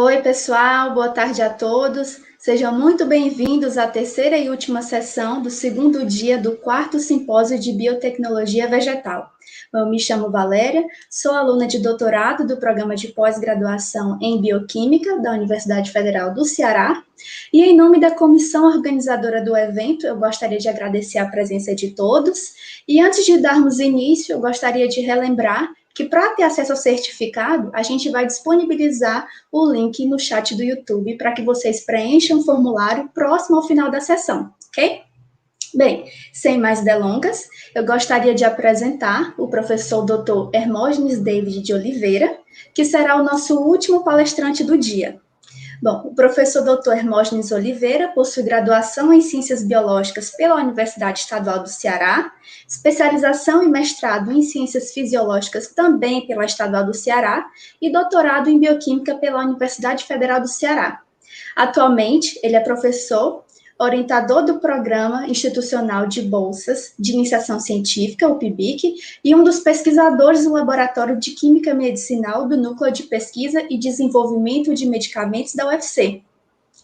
Oi, pessoal, boa tarde a todos. Sejam muito bem-vindos à terceira e última sessão do segundo dia do quarto simpósio de biotecnologia vegetal. Eu me chamo Valéria, sou aluna de doutorado do programa de pós-graduação em bioquímica da Universidade Federal do Ceará. E em nome da comissão organizadora do evento, eu gostaria de agradecer a presença de todos. E antes de darmos início, eu gostaria de relembrar que para ter acesso ao certificado, a gente vai disponibilizar o link no chat do YouTube para que vocês preencham o formulário próximo ao final da sessão, ok? Bem, sem mais delongas, eu gostaria de apresentar o professor Dr. Hermógenes David de Oliveira, que será o nosso último palestrante do dia. Bom, o professor Dr. Hermógenes Oliveira possui graduação em Ciências Biológicas pela Universidade Estadual do Ceará, especialização e mestrado em Ciências Fisiológicas também pela Estadual do Ceará e doutorado em Bioquímica pela Universidade Federal do Ceará. Atualmente, ele é professor, orientador do Programa Institucional de Bolsas de Iniciação Científica, o PIBIC, e um dos pesquisadores do Laboratório de Química Medicinal do Núcleo de Pesquisa e Desenvolvimento de Medicamentos da UFC.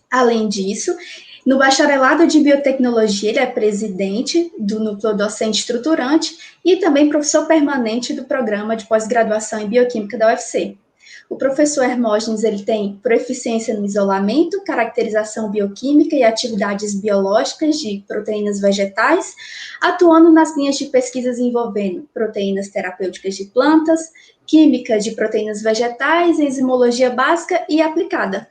Além disso, no bacharelado de biotecnologia, ele é presidente do núcleo docente estruturante e também professor permanente do programa de pós-graduação em bioquímica da UFC. O professor Hermógenes, ele tem proficiência no isolamento, caracterização bioquímica e atividades biológicas de proteínas vegetais, atuando nas linhas de pesquisas envolvendo proteínas terapêuticas de plantas, química de proteínas vegetais, enzimologia básica e aplicada.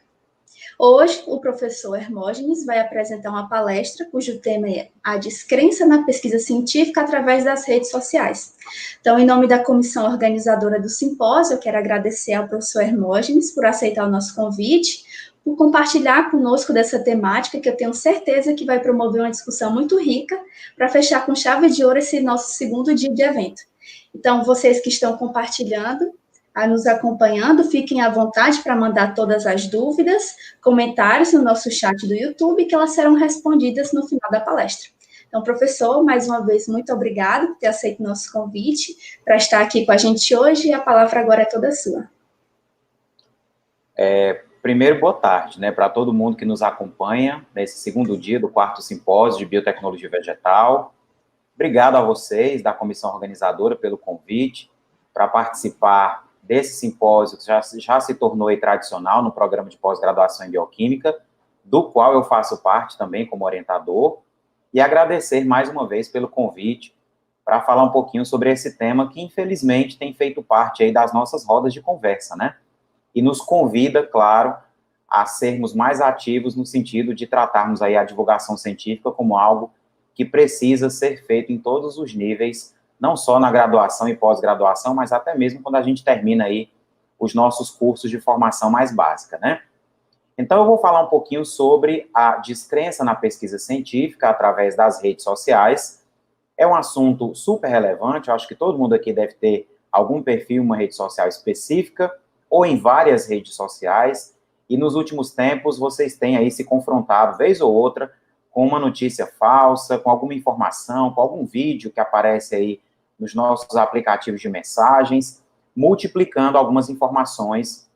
Hoje, o professor Hermógenes vai apresentar uma palestra cujo tema é a descrença na pesquisa científica através das redes sociais. Então, em nome da comissão organizadora do simpósio, eu quero agradecer ao professor Hermógenes por aceitar o nosso convite, por compartilhar conosco dessa temática, que eu tenho certeza que vai promover uma discussão muito rica para fechar com chave de ouro esse nosso segundo dia de evento. Então, vocês que estão compartilhando, nos acompanhando, fiquem à vontade para mandar todas as dúvidas, comentários no nosso chat do YouTube, que elas serão respondidas no final da palestra. Então, professor, mais uma vez, muito obrigado por ter aceito o nosso convite para estar aqui com a gente hoje, e a palavra agora é toda sua. Primeiro, boa tarde, para todo mundo que nos acompanha nesse segundo dia do quarto simpósio de biotecnologia vegetal. Obrigado a vocês da comissão organizadora pelo convite para participar desse simpósio que já se tornou tradicional no programa de pós-graduação em bioquímica, do qual eu faço parte também como orientador, e agradecer mais uma vez pelo convite para falar um pouquinho sobre esse tema que, infelizmente, tem feito parte aí das nossas rodas de conversa, E nos convida, claro, a sermos mais ativos no sentido de tratarmos aí a divulgação científica como algo que precisa ser feito em todos os níveis, não só na graduação e pós-graduação, mas até mesmo quando a gente termina aí os nossos cursos de formação mais básica, Então, eu vou falar um pouquinho sobre a descrença na pesquisa científica através das redes sociais. É um assunto super relevante, eu acho que todo mundo aqui deve ter algum perfil em uma rede social específica, ou em várias redes sociais, e nos últimos tempos vocês têm aí se confrontado, vez ou outra, com uma notícia falsa, com alguma informação, com algum vídeo que aparece aí nos nossos aplicativos de mensagens, multiplicando algumas informações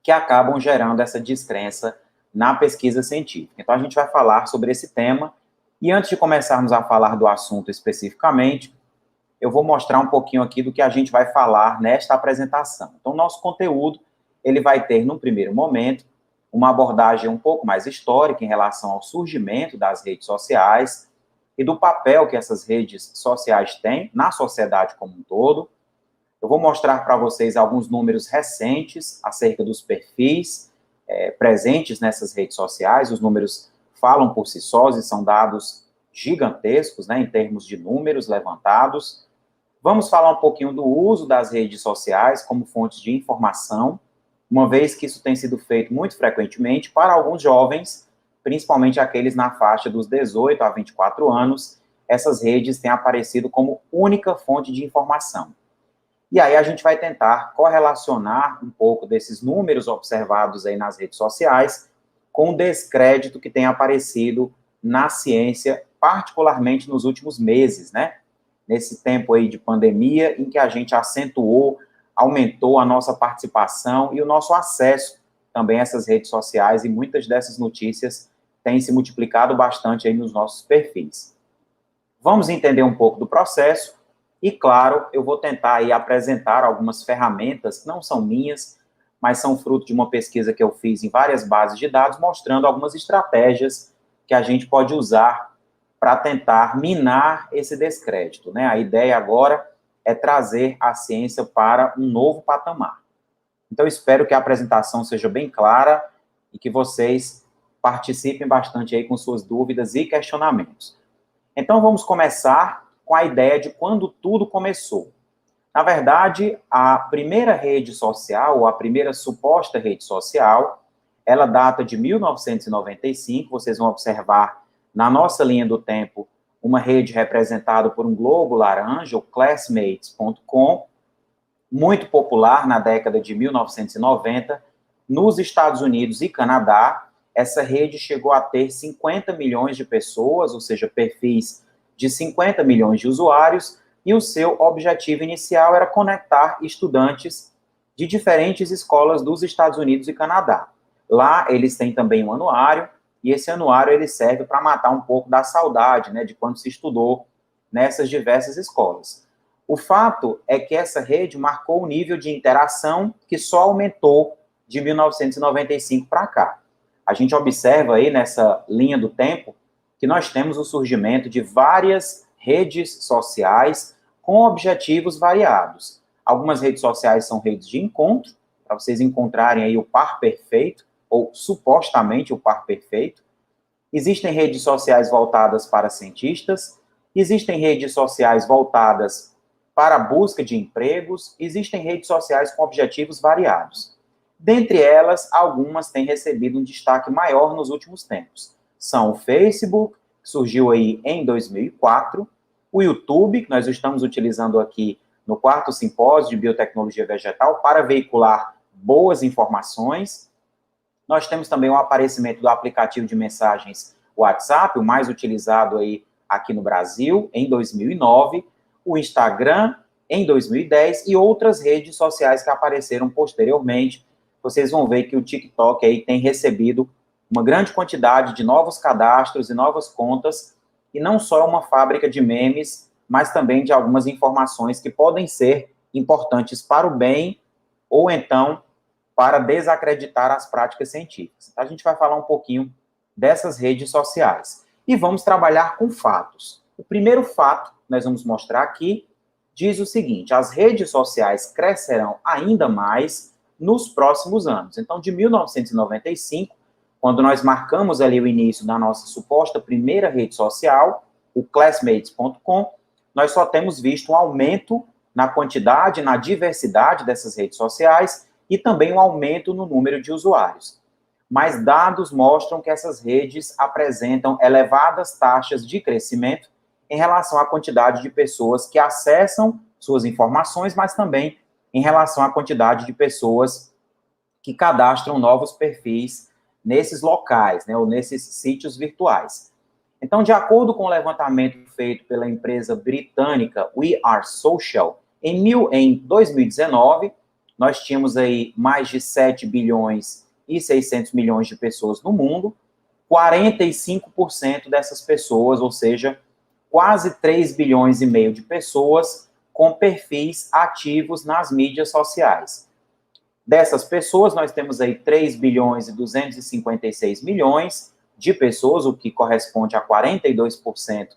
que acabam gerando essa descrença na pesquisa científica. Então, a gente vai falar sobre esse tema, e antes de começarmos a falar do assunto especificamente, eu vou mostrar um pouquinho aqui do que a gente vai falar nesta apresentação. Então, nosso conteúdo, ele vai ter, num primeiro momento, uma abordagem um pouco mais histórica em relação ao surgimento das redes sociais e do papel que essas redes sociais têm na sociedade como um todo. Eu vou mostrar para vocês alguns números recentes acerca dos perfis presentes nessas redes sociais. Os números falam por si sós e são dados gigantescos, em termos de números levantados. Vamos falar um pouquinho do uso das redes sociais como fontes de informação, uma vez que isso tem sido feito muito frequentemente para alguns jovens, principalmente aqueles na faixa dos 18 a 24 anos, essas redes têm aparecido como única fonte de informação. E aí a gente vai tentar correlacionar um pouco desses números observados aí nas redes sociais com o descrédito que tem aparecido na ciência, particularmente nos últimos meses, Nesse tempo aí de pandemia, em que a gente acentuou, aumentou a nossa participação e o nosso acesso também essas redes sociais e muitas dessas notícias têm se multiplicado bastante aí nos nossos perfis. Vamos entender um pouco do processo e, claro, eu vou tentar aí apresentar algumas ferramentas que não são minhas, mas são fruto de uma pesquisa que eu fiz em várias bases de dados, mostrando algumas estratégias que a gente pode usar para tentar minar esse descrédito, né? A ideia agora é trazer a ciência para um novo patamar. Então, espero que a apresentação seja bem clara e que vocês participem bastante aí com suas dúvidas e questionamentos. Então, vamos começar com a ideia de quando tudo começou. Na verdade, a primeira rede social, ou a primeira suposta rede social, ela data de 1995, vocês vão observar na nossa linha do tempo uma rede representada por um globo laranja, o classmates.com, muito popular na década de 1990, nos Estados Unidos e Canadá. Essa rede chegou a ter 50 milhões de pessoas, ou seja, perfis de 50 milhões de usuários, e o seu objetivo inicial era conectar estudantes de diferentes escolas dos Estados Unidos e Canadá. Lá eles têm também um anuário, e esse anuário ele serve para matar um pouco da saudade, né, de quando se estudou nessas diversas escolas. O fato é que essa rede marcou um nível de interação que só aumentou de 1995 para cá. A gente observa aí nessa linha do tempo que nós temos o surgimento de várias redes sociais com objetivos variados. Algumas redes sociais são redes de encontro, para vocês encontrarem aí o par perfeito, ou supostamente o par perfeito. Existem redes sociais voltadas para cientistas, existem redes sociais voltadas para a busca de empregos, existem redes sociais com objetivos variados. Dentre elas, algumas têm recebido um destaque maior nos últimos tempos. São o Facebook, que surgiu aí em 2004, o YouTube, que nós estamos utilizando aqui no 4º Simpósio de Biotecnologia Vegetal para veicular boas informações. Nós temos também o aparecimento do aplicativo de mensagens WhatsApp, o mais utilizado aí aqui no Brasil, em 2009, o Instagram, em 2010, e outras redes sociais que apareceram posteriormente. Vocês vão ver que o TikTok aí tem recebido uma grande quantidade de novos cadastros e novas contas, e não só uma fábrica de memes, mas também de algumas informações que podem ser importantes para o bem, ou então para desacreditar as práticas científicas. A gente vai falar um pouquinho dessas redes sociais. E vamos trabalhar com fatos. O primeiro fato que nós vamos mostrar aqui diz o seguinte: as redes sociais crescerão ainda mais nos próximos anos. Então, de 1995, quando nós marcamos ali o início da nossa suposta primeira rede social, o classmates.com, nós só temos visto um aumento na quantidade, na diversidade dessas redes sociais e também um aumento no número de usuários. Mas dados mostram que essas redes apresentam elevadas taxas de crescimento em relação à quantidade de pessoas que acessam suas informações, mas também em relação à quantidade de pessoas que cadastram novos perfis nesses locais, né, ou nesses sítios virtuais. Então, de acordo com o levantamento feito pela empresa britânica We Are Social, em 2019, nós tínhamos aí mais de 7 bilhões e 600 milhões de pessoas no mundo, 45% dessas pessoas, ou seja, quase 3 bilhões e meio de pessoas com perfis ativos nas mídias sociais. Dessas pessoas, nós temos aí 3 bilhões e 256 milhões de pessoas, o que corresponde a 42%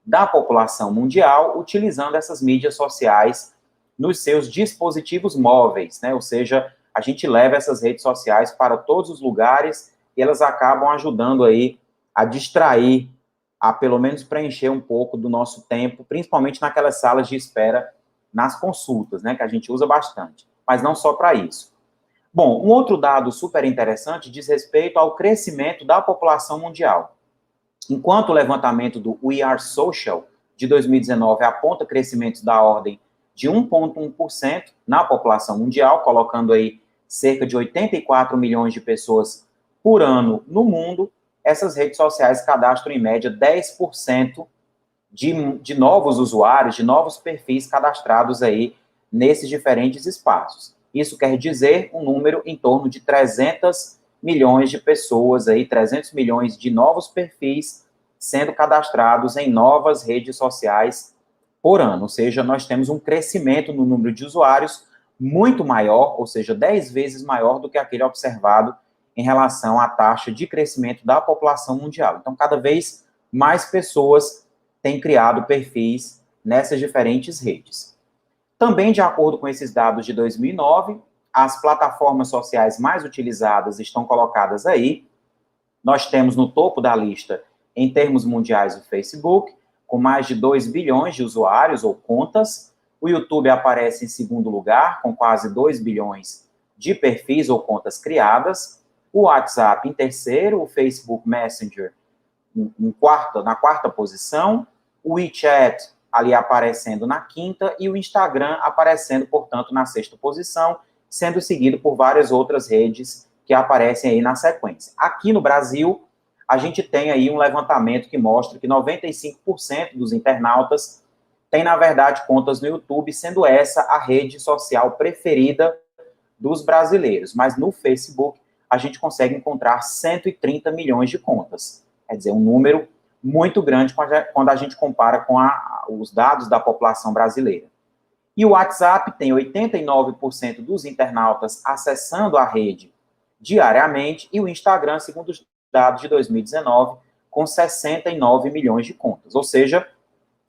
da população mundial, utilizando essas mídias sociais nos seus dispositivos móveis, né? Ou seja, a gente leva essas redes sociais para todos os lugares e elas acabam ajudando aí a distrair, a pelo menos preencher um pouco do nosso tempo, principalmente naquelas salas de espera nas consultas, né, que a gente usa bastante, mas não só para isso. Bom, um outro dado super interessante diz respeito ao crescimento da população mundial. Enquanto o levantamento do We Are Social de 2019 aponta crescimentos da ordem de 1,1% na população mundial, colocando aí cerca de 84 milhões de pessoas por ano no mundo, essas redes sociais cadastram em média 10% de novos usuários, de novos perfis cadastrados aí nesses diferentes espaços. Isso quer dizer um número em torno de 300 milhões de pessoas, 300 milhões de novos perfis sendo cadastrados em novas redes sociais por ano. Ou seja, nós temos um crescimento no número de usuários muito maior, ou seja, 10 vezes maior do que aquele observado em relação à taxa de crescimento da população mundial. Então, cada vez mais pessoas têm criado perfis nessas diferentes redes. Também, de acordo com esses dados de 2009, as plataformas sociais mais utilizadas estão colocadas aí. Nós temos no topo da lista, em termos mundiais, o Facebook, com mais de 2 bilhões de usuários ou contas. O YouTube aparece em segundo lugar, com quase 2 bilhões de perfis ou contas criadas. O WhatsApp em terceiro, o Facebook Messenger na quarta posição, o WeChat ali aparecendo na quinta e o Instagram aparecendo, portanto, na sexta posição, sendo seguido por várias outras redes que aparecem aí na sequência. Aqui no Brasil, a gente tem aí um levantamento que mostra que 95% dos internautas têm, na verdade, contas no YouTube, sendo essa a rede social preferida dos brasileiros. Mas no Facebook, a gente consegue encontrar 130 milhões de contas. Quer dizer, um número muito grande quando a gente compara com os dados da população brasileira. E o WhatsApp tem 89% dos internautas acessando a rede diariamente, e o Instagram, segundo os dados de 2019, com 69 milhões de contas. Ou seja,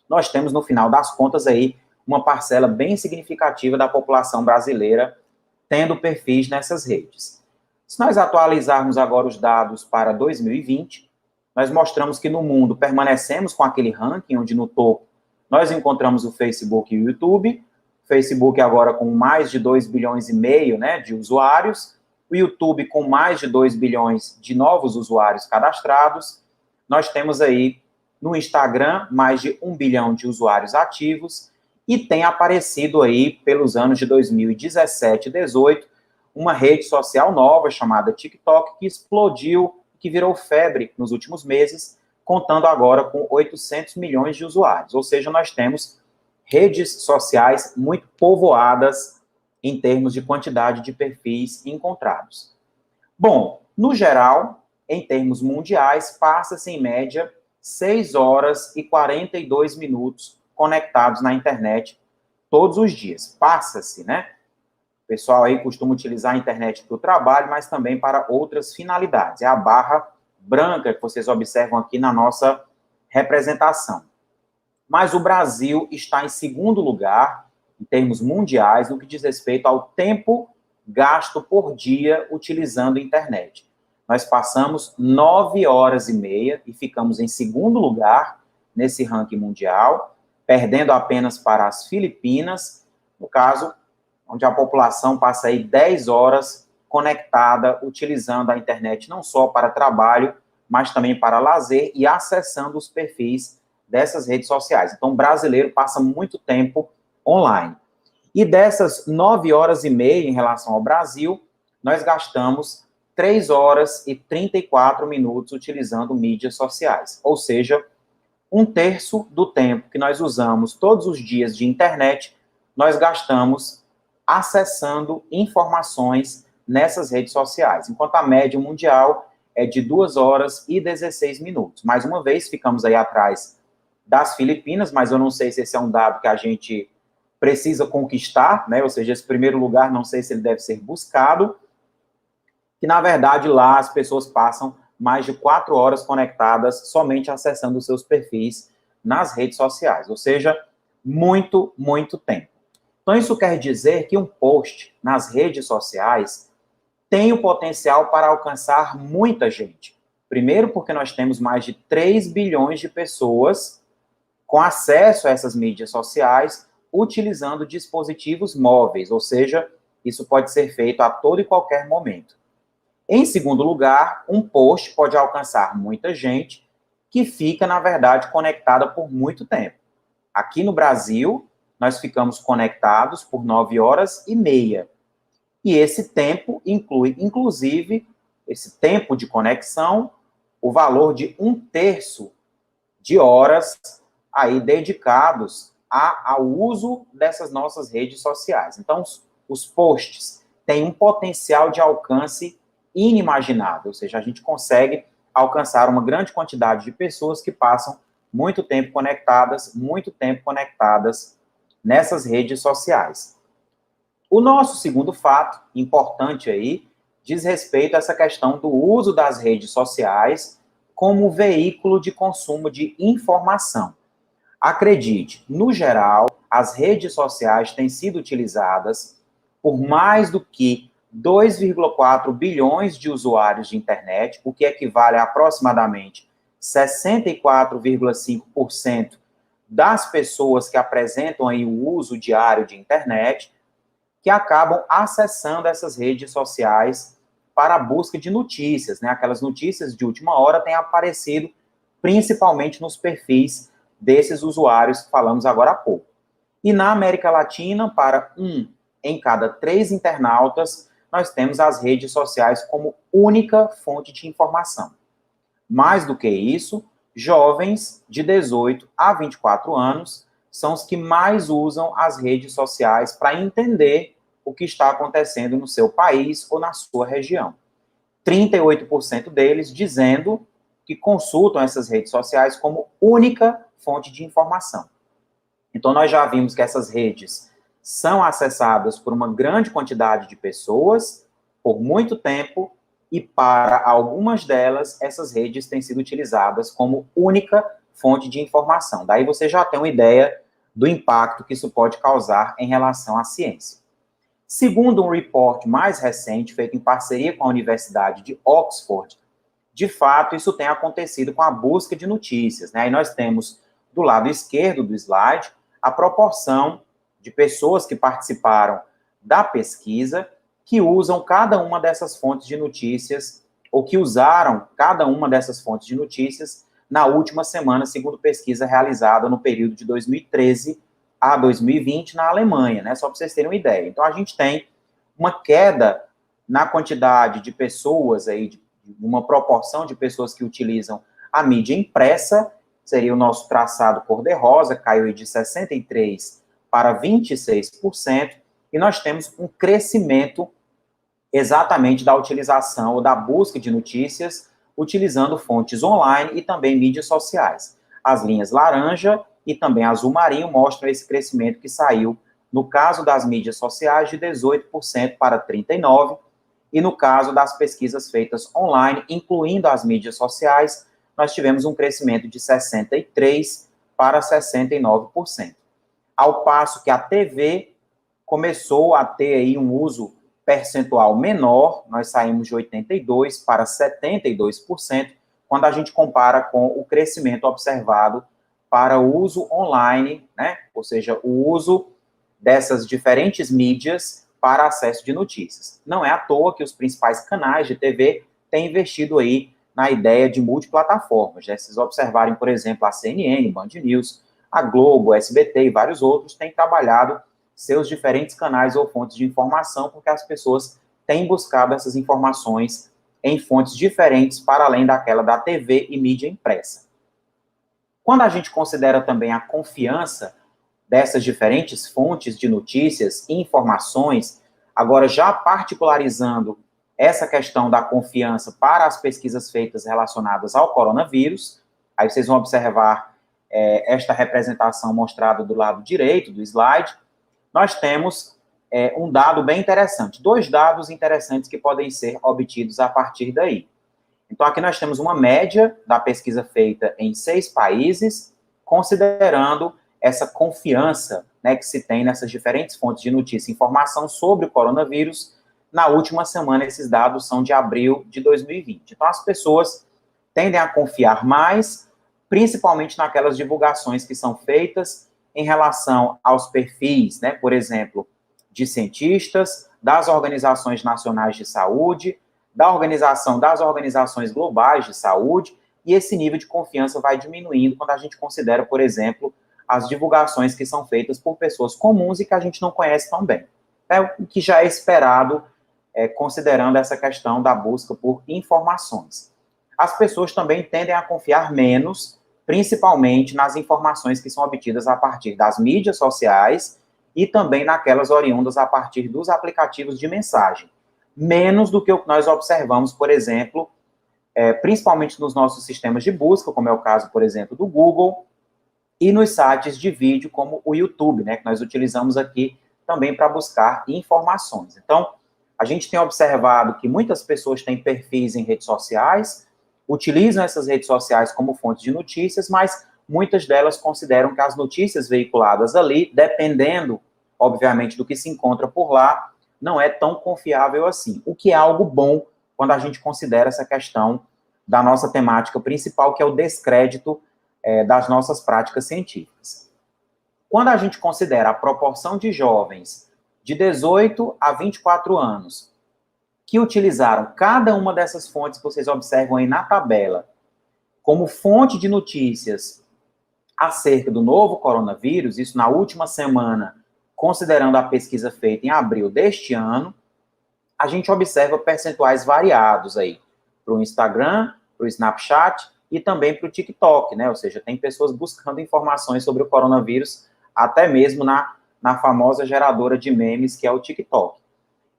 nós temos, no final das contas, aí, uma parcela bem significativa da população brasileira tendo perfis nessas redes. Se nós atualizarmos agora os dados para 2020, nós mostramos que no mundo permanecemos com aquele ranking, onde no topo nós encontramos o Facebook e o YouTube. O Facebook agora com mais de 2 bilhões e meio, né, de usuários. O YouTube com mais de 2 bilhões de novos usuários cadastrados. Nós temos aí no Instagram mais de 1 bilhão de usuários ativos. E tem aparecido aí, pelos anos de 2017 e 2018, uma rede social nova chamada TikTok, que explodiu, que virou febre nos últimos meses, contando agora com 800 milhões de usuários. Ou seja, nós temos redes sociais muito povoadas em termos de quantidade de perfis encontrados. Bom, no geral, em termos mundiais, passa-se em média 6 horas e 42 minutos conectados na internet todos os dias. Passa-se, né? O pessoal aí costuma utilizar a internet para o trabalho, mas também para outras finalidades. É a barra branca que vocês observam aqui na nossa representação. Mas o Brasil está em segundo lugar, em termos mundiais, no que diz respeito ao tempo gasto por dia utilizando a internet. Nós passamos 9 horas e meia e ficamos em segundo lugar nesse ranking mundial, perdendo apenas para as Filipinas, no caso, onde a população passa aí 10 horas conectada, utilizando a internet não só para trabalho, mas também para lazer e acessando os perfis dessas redes sociais. Então, o brasileiro passa muito tempo online. E dessas 9 horas e meia em relação ao Brasil, nós gastamos 3 horas e 34 minutos utilizando mídias sociais. Ou seja, 1/3 do tempo que nós usamos todos os dias de internet, nós gastamos acessando informações nessas redes sociais, enquanto a média mundial é de 2 horas e 16 minutos. Mais uma vez, ficamos aí atrás das Filipinas, mas eu não sei se esse é um dado que a gente precisa conquistar, né? Ou seja, esse primeiro lugar, não sei se ele deve ser buscado, que, na verdade, lá as pessoas passam mais de 4 horas conectadas somente acessando os seus perfis nas redes sociais, ou seja, muito, muito tempo. Então, isso quer dizer que um post nas redes sociais tem o potencial para alcançar muita gente. Primeiro, porque nós temos mais de 3 bilhões de pessoas com acesso a essas mídias sociais utilizando dispositivos móveis, ou seja, isso pode ser feito a todo e qualquer momento. Em segundo lugar, um post pode alcançar muita gente que fica, na verdade, conectada por muito tempo. Aqui no Brasil, nós ficamos conectados por 9 horas e meia. E esse tempo inclui, inclusive, esse tempo de conexão, o valor de 1/3 de horas aí dedicados ao uso dessas nossas redes sociais. Então, os posts têm um potencial de alcance inimaginável, ou seja, a gente consegue alcançar uma grande quantidade de pessoas que passam muito tempo conectadas nessas redes sociais. O nosso segundo fato, importante aí, diz respeito a essa questão do uso das redes sociais como veículo de consumo de informação. Acredite, no geral, as redes sociais têm sido utilizadas por mais do que 2,4 bilhões de usuários de internet, o que equivale a aproximadamente 64,5% das pessoas que apresentam aí o uso diário de internet, que acabam acessando essas redes sociais para a busca de notícias, né? Aquelas notícias de última hora têm aparecido principalmente nos perfis desses usuários que falamos agora há pouco. E na América Latina, para 1 em cada 3 internautas, nós temos as redes sociais como única fonte de informação. Mais do que isso, jovens de 18 a 24 anos são os que mais usam as redes sociais para entender o que está acontecendo no seu país ou na sua região. 38% deles dizendo que consultam essas redes sociais como única fonte de informação. Então, nós já vimos que essas redes são acessadas por uma grande quantidade de pessoas, por muito tempo, e para algumas delas, essas redes têm sido utilizadas como única fonte de informação. Daí você já tem uma ideia do impacto que isso pode causar em relação à ciência. Segundo um report mais recente, feito em parceria com a Universidade de Oxford, de fato, isso tem acontecido com a busca de notícias, né? E nós temos, do lado esquerdo do slide, a proporção de pessoas que participaram da pesquisa que usam cada uma dessas fontes de notícias, ou que usaram cada uma dessas fontes de notícias na última semana, segundo pesquisa realizada no período de 2013 a 2020 na Alemanha, né? Só para vocês terem uma ideia. Então, a gente tem uma queda na quantidade de pessoas, aí, de uma proporção de pessoas que utilizam a mídia impressa, seria o nosso traçado cor-de-rosa, caiu de 63% para 26%, e nós temos um crescimento exatamente da utilização ou da busca de notícias utilizando fontes online e também mídias sociais. As linhas laranja e também azul marinho mostram esse crescimento que saiu, no caso das mídias sociais, de 18% para 39%, e no caso das pesquisas feitas online, incluindo as mídias sociais, nós tivemos um crescimento de 63% para 69%. Ao passo que a TV começou a ter aí um uso percentual menor, nós saímos de 82% para 72%, quando a gente compara com o crescimento observado para o uso online, né? Ou seja, o uso dessas diferentes mídias para acesso de notícias. Não é à toa que os principais canais de TV têm investido aí na ideia de multiplataformas, né? Se vocês observarem, por exemplo, a CNN, Band News, a Globo, a SBT e vários outros têm trabalhado seus diferentes canais ou fontes de informação, porque as pessoas têm buscado essas informações em fontes diferentes para além daquela da TV e mídia impressa. Quando a gente considera também a confiança dessas diferentes fontes de notícias e informações, agora já particularizando essa questão da confiança para as pesquisas feitas relacionadas ao coronavírus, aí vocês vão observar esta representação mostrada do lado direito do slide, nós temos um dado bem interessante, 2 dados interessantes que podem ser obtidos a partir daí. Então, aqui nós temos uma média da pesquisa feita em 6 países, considerando essa confiança, né, que se tem nessas diferentes fontes de notícia e informação sobre o coronavírus. Na última semana, esses dados são de abril de 2020. Então, as pessoas tendem a confiar mais, principalmente naquelas divulgações que são feitas em relação aos perfis, né, por exemplo, de cientistas, das organizações nacionais de saúde, das organizações globais de saúde, e esse nível de confiança vai diminuindo quando a gente considera, por exemplo, as divulgações que são feitas por pessoas comuns e que a gente não conhece tão bem. É o que já é esperado, considerando essa questão da busca por informações. As pessoas também tendem a confiar menos, principalmente nas informações que são obtidas a partir das mídias sociais e também naquelas oriundas a partir dos aplicativos de mensagem. Menos do que o que nós observamos, por exemplo, principalmente nos nossos sistemas de busca, como é o caso, por exemplo, do Google, e nos sites de vídeo, como o YouTube, né, que nós utilizamos aqui também para buscar informações. Então, a gente tem observado que muitas pessoas têm perfis em redes sociais, utilizam essas redes sociais como fonte de notícias, mas muitas delas consideram que as notícias veiculadas ali, dependendo, obviamente, do que se encontra por lá, não é tão confiável assim. O que é algo bom quando a gente considera essa questão da nossa temática principal, que é o descrédito das nossas práticas científicas. Quando a gente considera a proporção de jovens de 18 a 24 anos que utilizaram cada uma dessas fontes que vocês observam aí na tabela como fonte de notícias acerca do novo coronavírus, isso na última semana, considerando a pesquisa feita em abril deste ano, a gente observa percentuais variados aí para o Instagram, para o Snapchat e também para o TikTok, né? Ou seja, tem pessoas buscando informações sobre o coronavírus até mesmo na famosa geradora de memes, que é o TikTok.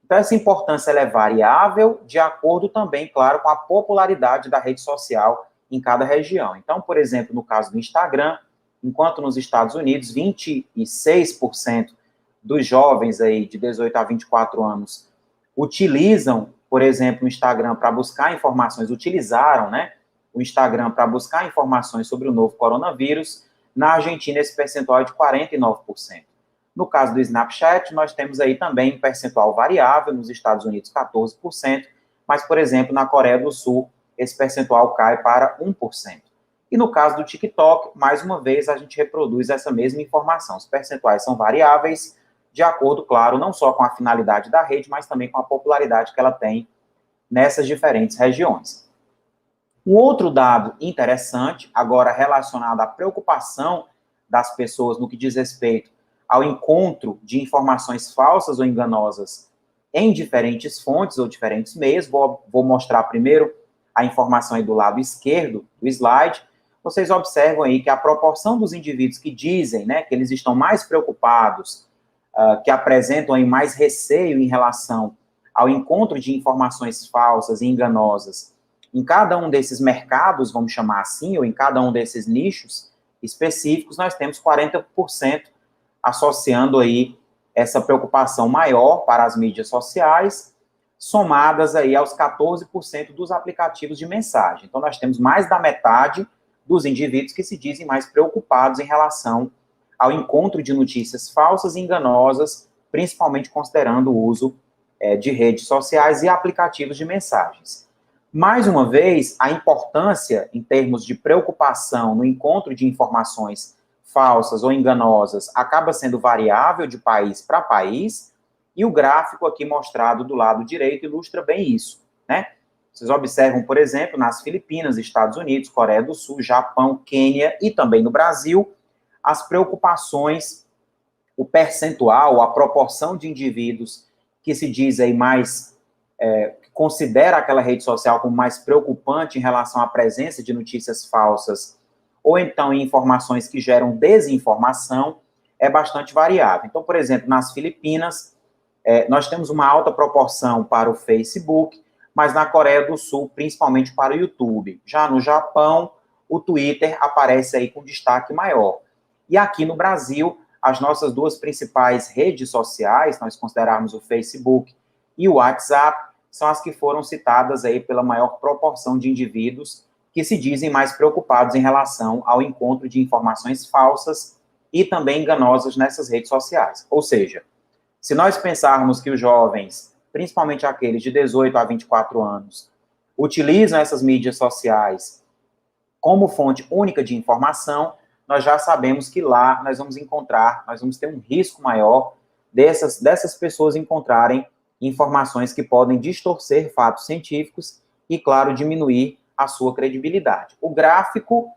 Então, essa importância ela é variável, de acordo também, claro, com a popularidade da rede social em cada região. Então, por exemplo, no caso do Instagram, enquanto nos Estados Unidos, 26% dos jovens aí de 18 a 24 anos utilizam, por exemplo, o Instagram para buscar informações, utilizaram, né, o Instagram para buscar informações sobre o novo coronavírus. Na Argentina, esse percentual é de 49%. No caso do Snapchat, nós temos aí também um percentual variável, nos Estados Unidos 14%, mas, por exemplo, na Coreia do Sul, esse percentual cai para 1%. E no caso do TikTok, mais uma vez, a gente reproduz essa mesma informação. Os percentuais são variáveis, de acordo, claro, não só com a finalidade da rede, mas também com a popularidade que ela tem nessas diferentes regiões. Um outro dado interessante, agora relacionado à preocupação das pessoas no que diz respeito ao encontro de informações falsas ou enganosas em diferentes fontes ou diferentes meios. Vou mostrar primeiro a informação aí do lado esquerdo do slide. Vocês observam aí que a proporção dos indivíduos que dizem, né, que eles estão mais preocupados, que apresentam aí mais receio em relação ao encontro de informações falsas e enganosas em cada um desses mercados, vamos chamar assim, ou em cada um desses nichos específicos, nós temos 40% associando aí essa preocupação maior para as mídias sociais, somadas aí aos 14% dos aplicativos de mensagem. Então, nós temos mais da metade dos indivíduos que se dizem mais preocupados em relação ao encontro de notícias falsas e enganosas, principalmente considerando o uso de redes sociais e aplicativos de mensagens. Mais uma vez, a importância em termos de preocupação no encontro de informações falsas ou enganosas acaba sendo variável de país para país, e o gráfico aqui mostrado do lado direito ilustra bem isso, né? Vocês observam, por exemplo, nas Filipinas, Estados Unidos, Coreia do Sul, Japão, Quênia e também no Brasil, as preocupações, o percentual, a proporção de indivíduos que se diz aí mais, considera aquela rede social como mais preocupante em relação à presença de notícias falsas ou então em informações que geram desinformação, é bastante variável. Então, por exemplo, nas Filipinas, nós temos uma alta proporção para o Facebook, mas na Coreia do Sul, principalmente para o YouTube. Já no Japão, o Twitter aparece aí com destaque maior. E aqui no Brasil, as nossas duas principais redes sociais, nós considerarmos o Facebook e o WhatsApp, são as que foram citadas aí pela maior proporção de indivíduos que se dizem mais preocupados em relação ao encontro de informações falsas e também enganosas nessas redes sociais. Ou seja, se nós pensarmos que os jovens, principalmente aqueles de 18 a 24 anos, utilizam essas mídias sociais como fonte única de informação, nós já sabemos que lá nós vamos ter um risco maior dessas pessoas encontrarem informações que podem distorcer fatos científicos e, claro, diminuir a sua credibilidade. O gráfico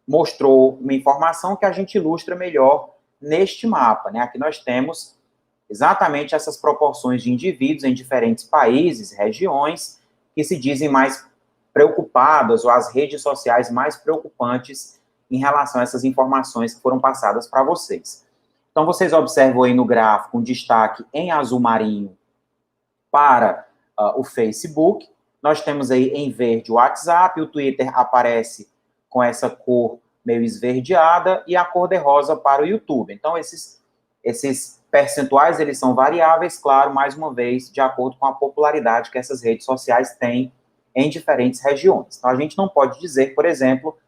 mostrou uma informação que a gente ilustra melhor neste mapa, né? Aqui nós temos exatamente essas proporções de indivíduos em diferentes países, regiões, que se dizem mais preocupadas, ou as redes sociais mais preocupantes em relação a essas informações que foram passadas para vocês. Então, vocês observam aí no gráfico um destaque em azul marinho para o Facebook. Nós temos aí em verde o WhatsApp, o Twitter aparece com essa cor meio esverdeada e a cor de rosa para o YouTube. Então, esses percentuais, eles são variáveis, claro, mais uma vez, de acordo com a popularidade que essas redes sociais têm em diferentes regiões. Então, a gente não pode dizer, por exemplo,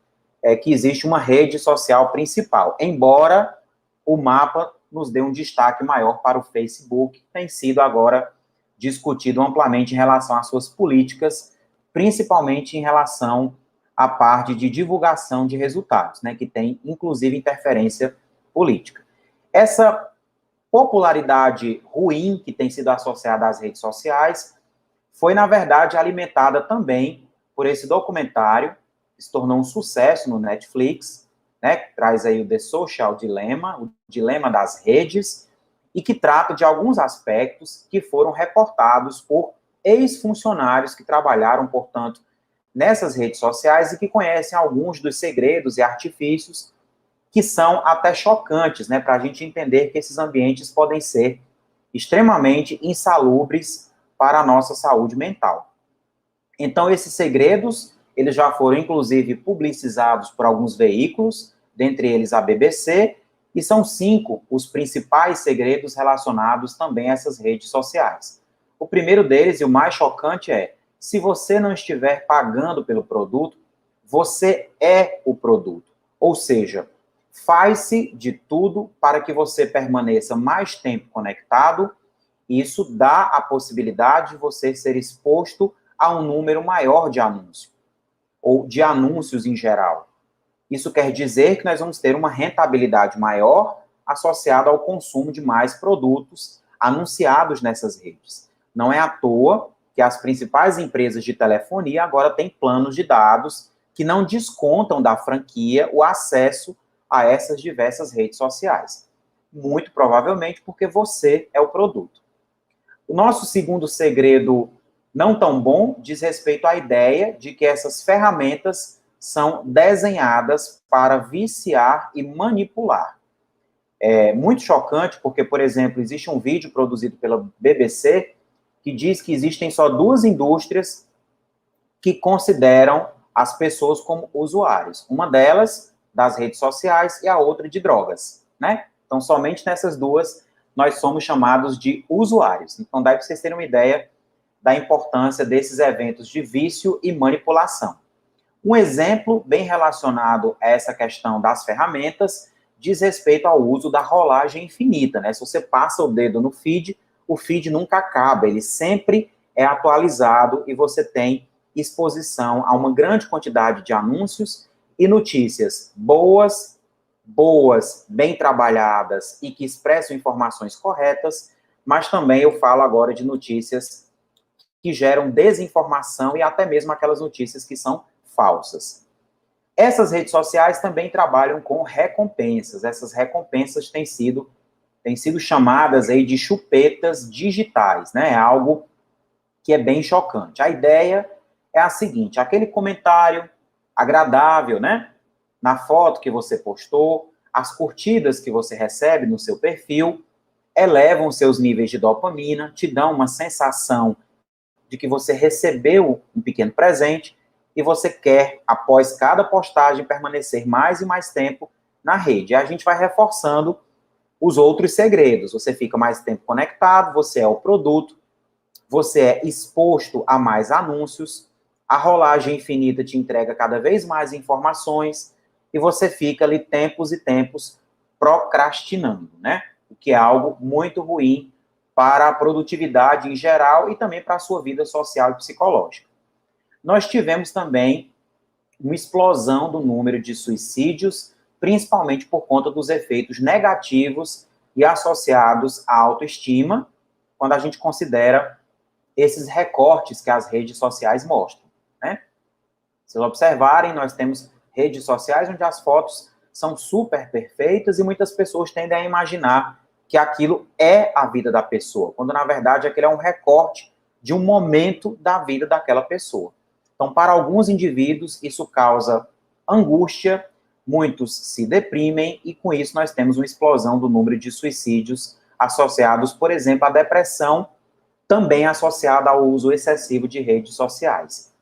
que existe uma rede social principal, embora o mapa nos dê um destaque maior para o Facebook, que tem sido agora discutido amplamente em relação às suas políticas, principalmente em relação à parte de divulgação de resultados, né, que tem, inclusive, interferência política. Essa popularidade ruim que tem sido associada às redes sociais foi, na verdade, alimentada também por esse documentário, que se tornou um sucesso no Netflix, né, que traz aí o The Social Dilemma, o dilema das redes, e que trata de alguns aspectos que foram reportados por ex-funcionários que trabalharam, portanto, nessas redes sociais e que conhecem alguns dos segredos e artifícios que são até chocantes, né, para a gente entender que esses ambientes podem ser extremamente insalubres para a nossa saúde mental. Então, esses segredos, eles já foram, inclusive, publicizados por alguns veículos, dentre eles a BBC, e são 5 os principais segredos relacionados também a essas redes sociais. O primeiro deles, e o mais chocante, é: se você não estiver pagando pelo produto, você é o produto. Ou seja, faz-se de tudo para que você permaneça mais tempo conectado, e isso dá a possibilidade de você ser exposto a um número maior de anúncios, ou de anúncios em geral. Isso quer dizer que nós vamos ter uma rentabilidade maior associada ao consumo de mais produtos anunciados nessas redes. Não é à toa que as principais empresas de telefonia agora têm planos de dados que não descontam da franquia o acesso a essas diversas redes sociais. Muito provavelmente porque você é o produto. O nosso segundo segredo, não tão bom, diz respeito à ideia de que essas ferramentas são desenhadas para viciar e manipular. É muito chocante porque, por exemplo, existe um vídeo produzido pela BBC que diz que existem só 2 indústrias que consideram as pessoas como usuários. Uma delas, das redes sociais, e a outra de drogas, né? Então, somente nessas 2, nós somos chamados de usuários. Então, dá para vocês terem uma ideia da importância desses eventos de vício e manipulação. Um exemplo bem relacionado a essa questão das ferramentas diz respeito ao uso da rolagem infinita, né? Se você passa o dedo no feed, o feed nunca acaba, ele sempre é atualizado e você tem exposição a uma grande quantidade de anúncios e notícias boas, bem trabalhadas e que expressam informações corretas, mas também eu falo agora de notícias que geram desinformação e até mesmo aquelas notícias que são falsas. Essas redes sociais também trabalham com recompensas. Essas recompensas têm sido chamadas aí de chupetas digitais, né? É algo que é bem chocante. A ideia é a seguinte: aquele comentário agradável, né? Na foto que você postou, as curtidas que você recebe no seu perfil, elevam seus níveis de dopamina, te dão uma sensação de que você recebeu um pequeno presente e você quer, após cada postagem, permanecer mais e mais tempo na rede. E a gente vai reforçando os outros segredos. Você fica mais tempo conectado, você é o produto, você é exposto a mais anúncios, a rolagem infinita te entrega cada vez mais informações e você fica ali tempos e tempos procrastinando, né? O que é algo muito ruim para a produtividade em geral e também para a sua vida social e psicológica. Nós tivemos também uma explosão do número de suicídios, principalmente por conta dos efeitos negativos e associados à autoestima, quando a gente considera esses recortes que as redes sociais mostram, né? Se vocês observarem, nós temos redes sociais onde as fotos são super perfeitas e muitas pessoas tendem a imaginar que aquilo é a vida da pessoa, quando na verdade aquilo é um recorte de um momento da vida daquela pessoa. Então, para alguns indivíduos, isso causa angústia, muitos se deprimem e, com isso, nós temos uma explosão do número de suicídios associados, por exemplo, à depressão, também associada ao uso excessivo de redes sociais.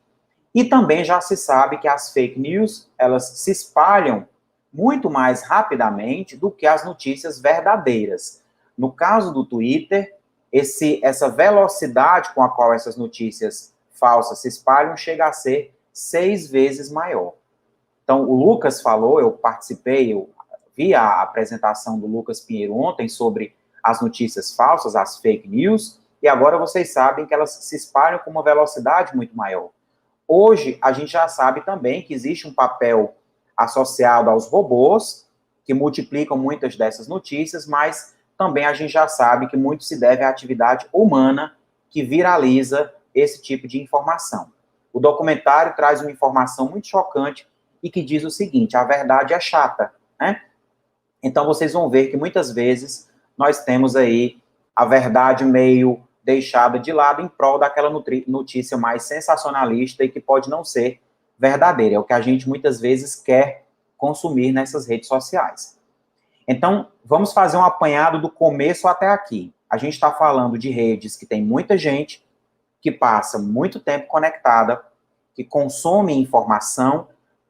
E também já se sabe que as fake news, elas se espalham muito mais rapidamente do que as notícias verdadeiras. No caso do Twitter, essa velocidade com a qual essas notícias falsas se espalham chega a ser 6 vezes maior. Então, o Lucas falou, eu participei, eu vi a apresentação do Lucas Pinheiro ontem sobre as notícias falsas, as fake news, e agora vocês sabem que elas se espalham com uma velocidade muito maior. Hoje, a gente já sabe também que existe um papel associado aos robôs, que multiplicam muitas dessas notícias, mas também a gente já sabe que muito se deve à atividade humana que viraliza esse tipo de informação. O documentário traz uma informação muito chocante e que diz o seguinte: a verdade é chata, né? Então, vocês vão ver que muitas vezes nós temos aí a verdade meio deixada de lado em prol daquela notícia mais sensacionalista e que pode não ser verdadeira. É o que a gente muitas vezes quer consumir nessas redes sociais. Então, vamos fazer um apanhado do começo até aqui. A gente está falando de redes que tem muita gente, que passa muito tempo conectada, que consome informação.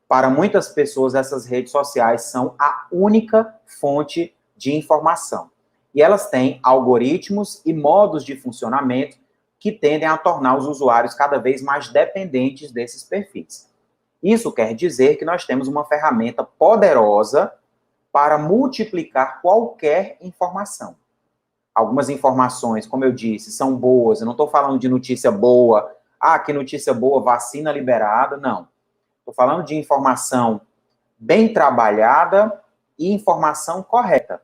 Para muitas pessoas, essas redes sociais são a única fonte de informação. E elas têm algoritmos e modos de funcionamento que tendem a tornar os usuários cada vez mais dependentes desses perfis. Isso quer dizer que nós temos uma ferramenta poderosa para multiplicar qualquer informação. Algumas informações, como eu disse, são boas. Eu não estou falando de notícia boa, que notícia boa, vacina liberada, não. Estou falando de informação bem trabalhada e informação correta,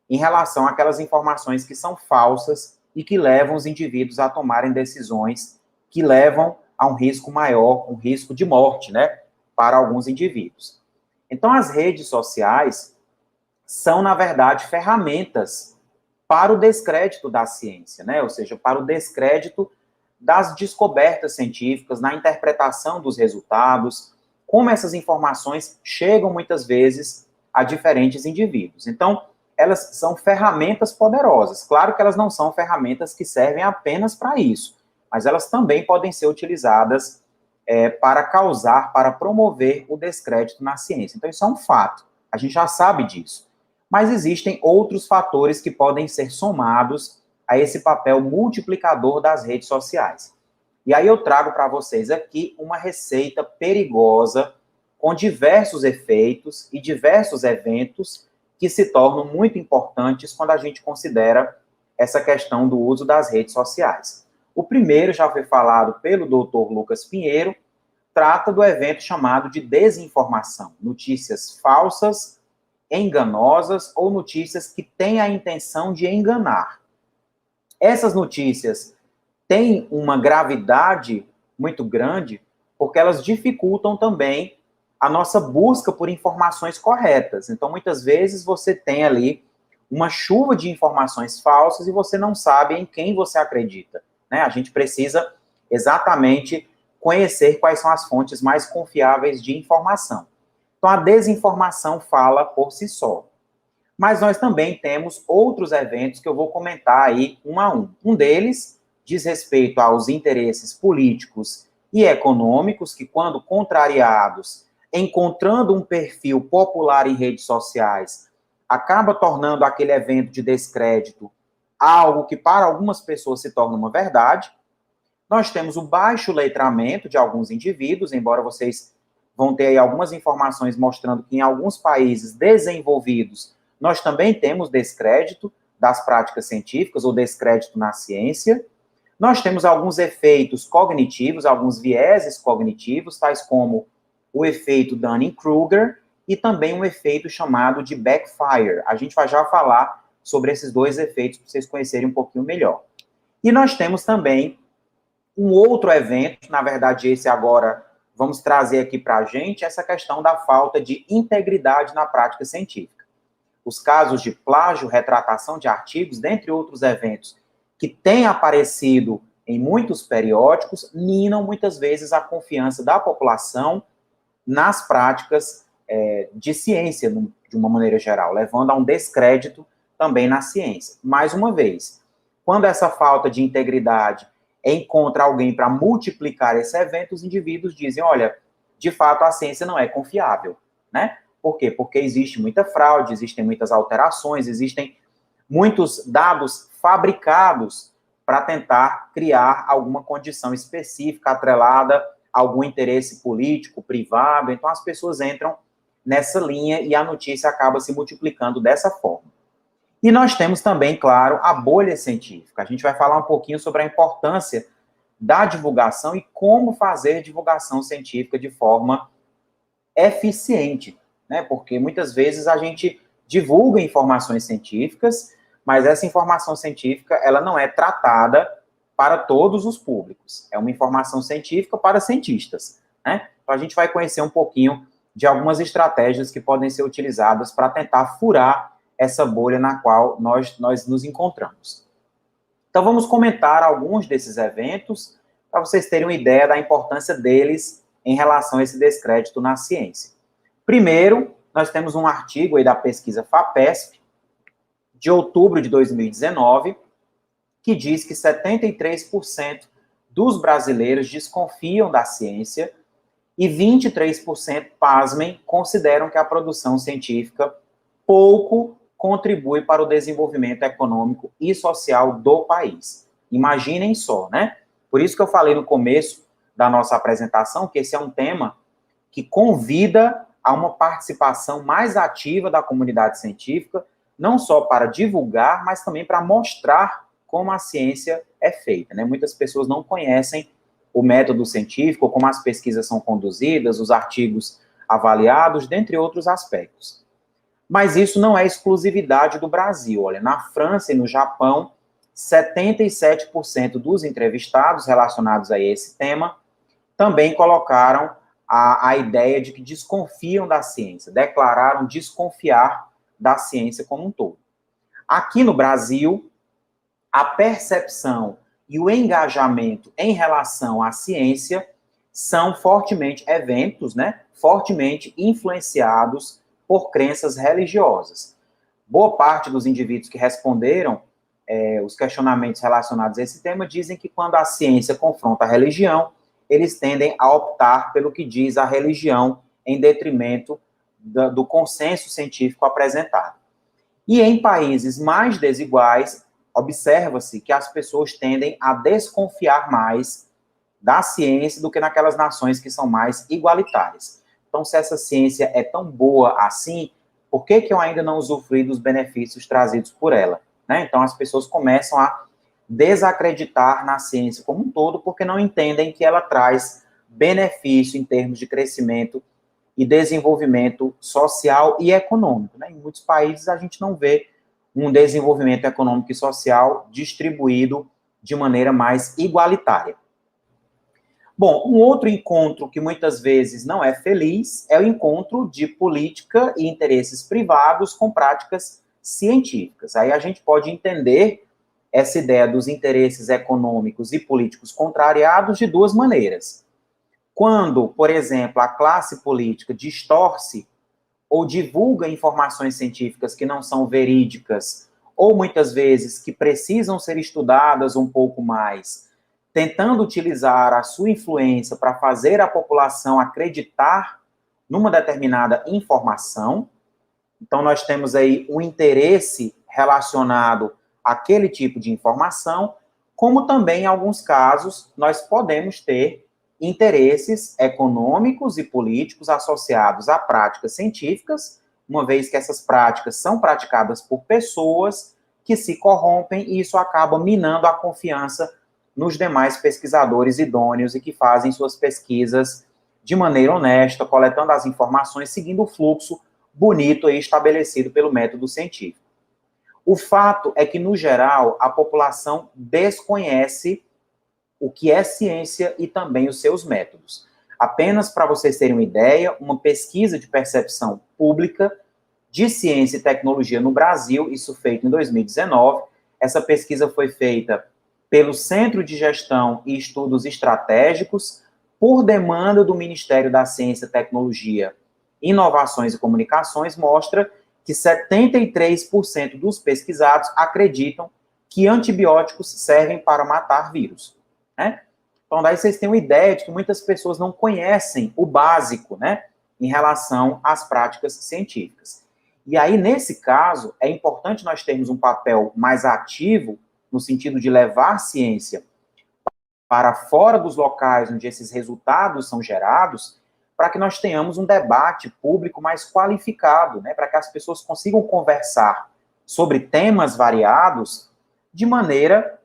em relação àquelas informações que são falsas e que levam os indivíduos a tomarem decisões que levam a um risco maior, um risco de morte, né, para alguns indivíduos. Então, as redes sociais são, na verdade, ferramentas para o descrédito da ciência, né, ou seja, para o descrédito das descobertas científicas, na interpretação dos resultados, como essas informações chegam muitas vezes a diferentes indivíduos. Então, elas são ferramentas poderosas. Claro que elas não são ferramentas que servem apenas para isso, mas elas também podem ser utilizadas para causar, para promover o descrédito na ciência. Então, isso é um fato. A gente já sabe disso. Mas existem outros fatores que podem ser somados a esse papel multiplicador das redes sociais. E aí eu trago para vocês aqui uma receita perigosa com diversos efeitos e diversos eventos que se tornam muito importantes quando a gente considera essa questão do uso das redes sociais. O primeiro, já foi falado pelo Dr. Lucas Pinheiro, trata do evento chamado de desinformação, notícias falsas, enganosas ou notícias que têm a intenção de enganar. Essas notícias têm uma gravidade muito grande porque elas dificultam também a nossa busca por informações corretas. Então, muitas vezes, você tem ali uma chuva de informações falsas e você não sabe em quem você acredita, né? A gente precisa exatamente conhecer quais são as fontes mais confiáveis de informação. Então, a desinformação fala por si só. Mas nós também temos outros eventos que eu vou comentar aí um a um. Um deles diz respeito aos interesses políticos e econômicos que, quando contrariados, encontrando um perfil popular em redes sociais, acaba tornando aquele evento de descrédito algo que para algumas pessoas se torna uma verdade. Nós temos o baixo letramento de alguns indivíduos, embora vocês vão ter aí algumas informações mostrando que em alguns países desenvolvidos nós também temos descrédito das práticas científicas ou descrédito na ciência. Nós temos alguns efeitos cognitivos, alguns vieses cognitivos, tais como o efeito Dunning-Kruger e também um efeito chamado de backfire. A gente vai já falar sobre esses dois efeitos para vocês conhecerem um pouquinho melhor. E nós temos também um outro evento, na verdade esse agora vamos trazer aqui para a gente, essa questão da falta de integridade na prática científica. Os casos de plágio, retratação de artigos, dentre outros eventos que têm aparecido em muitos periódicos, minam muitas vezes a confiança da população nas práticas de ciência, de uma maneira geral, levando a um descrédito também na ciência. Mais uma vez, quando essa falta de integridade encontra alguém para multiplicar esse evento, os indivíduos dizem, olha, de fato a ciência não é confiável, né? Por quê? Porque existe muita fraude, existem muitas alterações, existem muitos dados fabricados para tentar criar alguma condição específica atrelada a algum interesse político, privado. Então as pessoas entram nessa linha e a notícia acaba se multiplicando dessa forma. E nós temos também, claro, a bolha científica. A gente vai falar um pouquinho sobre a importância da divulgação e como fazer divulgação científica de forma eficiente, né? Porque muitas vezes a gente divulga informações científicas, mas essa informação científica, ela não é tratada para todos os públicos. É uma informação científica para cientistas, né? Então a gente vai conhecer um pouquinho de algumas estratégias que podem ser utilizadas para tentar furar essa bolha na qual nós nos encontramos. Então, vamos comentar alguns desses eventos para vocês terem uma ideia da importância deles em relação a esse descrédito na ciência. Primeiro, nós temos um artigo aí da pesquisa FAPESP, de outubro de 2019, que diz que 73% dos brasileiros desconfiam da ciência e 23%, pasmem, consideram que a produção científica pouco contribui para o desenvolvimento econômico e social do país. Imaginem só, né? Por isso que eu falei no começo da nossa apresentação que esse é um tema que convida a uma participação mais ativa da comunidade científica, não só para divulgar, mas também para mostrar como a ciência é feita, né? Muitas pessoas não conhecem o método científico, como as pesquisas são conduzidas, os artigos avaliados, dentre outros aspectos. Mas isso não é exclusividade do Brasil. Olha, na França e no Japão, 77% dos entrevistados relacionados a esse tema também colocaram a ideia de que desconfiam da ciência, declararam desconfiar da ciência como um todo. Aqui no Brasil, a percepção e o engajamento em relação à ciência são fortemente eventos, né, fortemente influenciados por crenças religiosas. Boa parte dos indivíduos que responderam os questionamentos relacionados a esse tema dizem que quando a ciência confronta a religião, eles tendem a optar pelo que diz a religião em detrimento do consenso científico apresentado. E em países mais desiguais, observa-se que as pessoas tendem a desconfiar mais da ciência do que naquelas nações que são mais igualitárias. Então, se essa ciência é tão boa assim, por que eu ainda não usufruí dos benefícios trazidos por ela? Né? Então, as pessoas começam a desacreditar na ciência como um todo, porque não entendem que ela traz benefício em termos de crescimento e desenvolvimento social e econômico. Né? Em muitos países, a gente não vê um desenvolvimento econômico e social distribuído de maneira mais igualitária. Bom, um outro encontro que muitas vezes não é feliz é o encontro de política e interesses privados com práticas científicas. Aí a gente pode entender essa ideia dos interesses econômicos e políticos contrariados de duas maneiras. Quando, por exemplo, a classe política distorce ou divulga informações científicas que não são verídicas, ou muitas vezes que precisam ser estudadas um pouco mais, tentando utilizar a sua influência para fazer a população acreditar numa determinada informação. Então, nós temos aí um interesse relacionado àquele tipo de informação, como também, em alguns casos, nós podemos ter interesses econômicos e políticos associados a práticas científicas, uma vez que essas práticas são praticadas por pessoas que se corrompem e isso acaba minando a confiança nos demais pesquisadores idôneos e que fazem suas pesquisas de maneira honesta, coletando as informações, seguindo o fluxo bonito e estabelecido pelo método científico. O fato é que, no geral, a população desconhece o que é ciência e também os seus métodos. Apenas para vocês terem uma ideia, uma pesquisa de percepção pública de ciência e tecnologia no Brasil, isso feito em 2019, essa pesquisa foi feita pelo Centro de Gestão e Estudos Estratégicos, por demanda do Ministério da Ciência, Tecnologia Inovações e Comunicações mostra que 73% dos pesquisados acreditam que antibióticos servem para matar vírus, né? Então, daí vocês têm uma ideia de que muitas pessoas não conhecem o básico, né, em relação às práticas científicas. E aí, nesse caso, é importante nós termos um papel mais ativo, no sentido de levar ciência para fora dos locais onde esses resultados são gerados, para que nós tenhamos um debate público mais qualificado, né, para que as pessoas consigam conversar sobre temas variados de maneira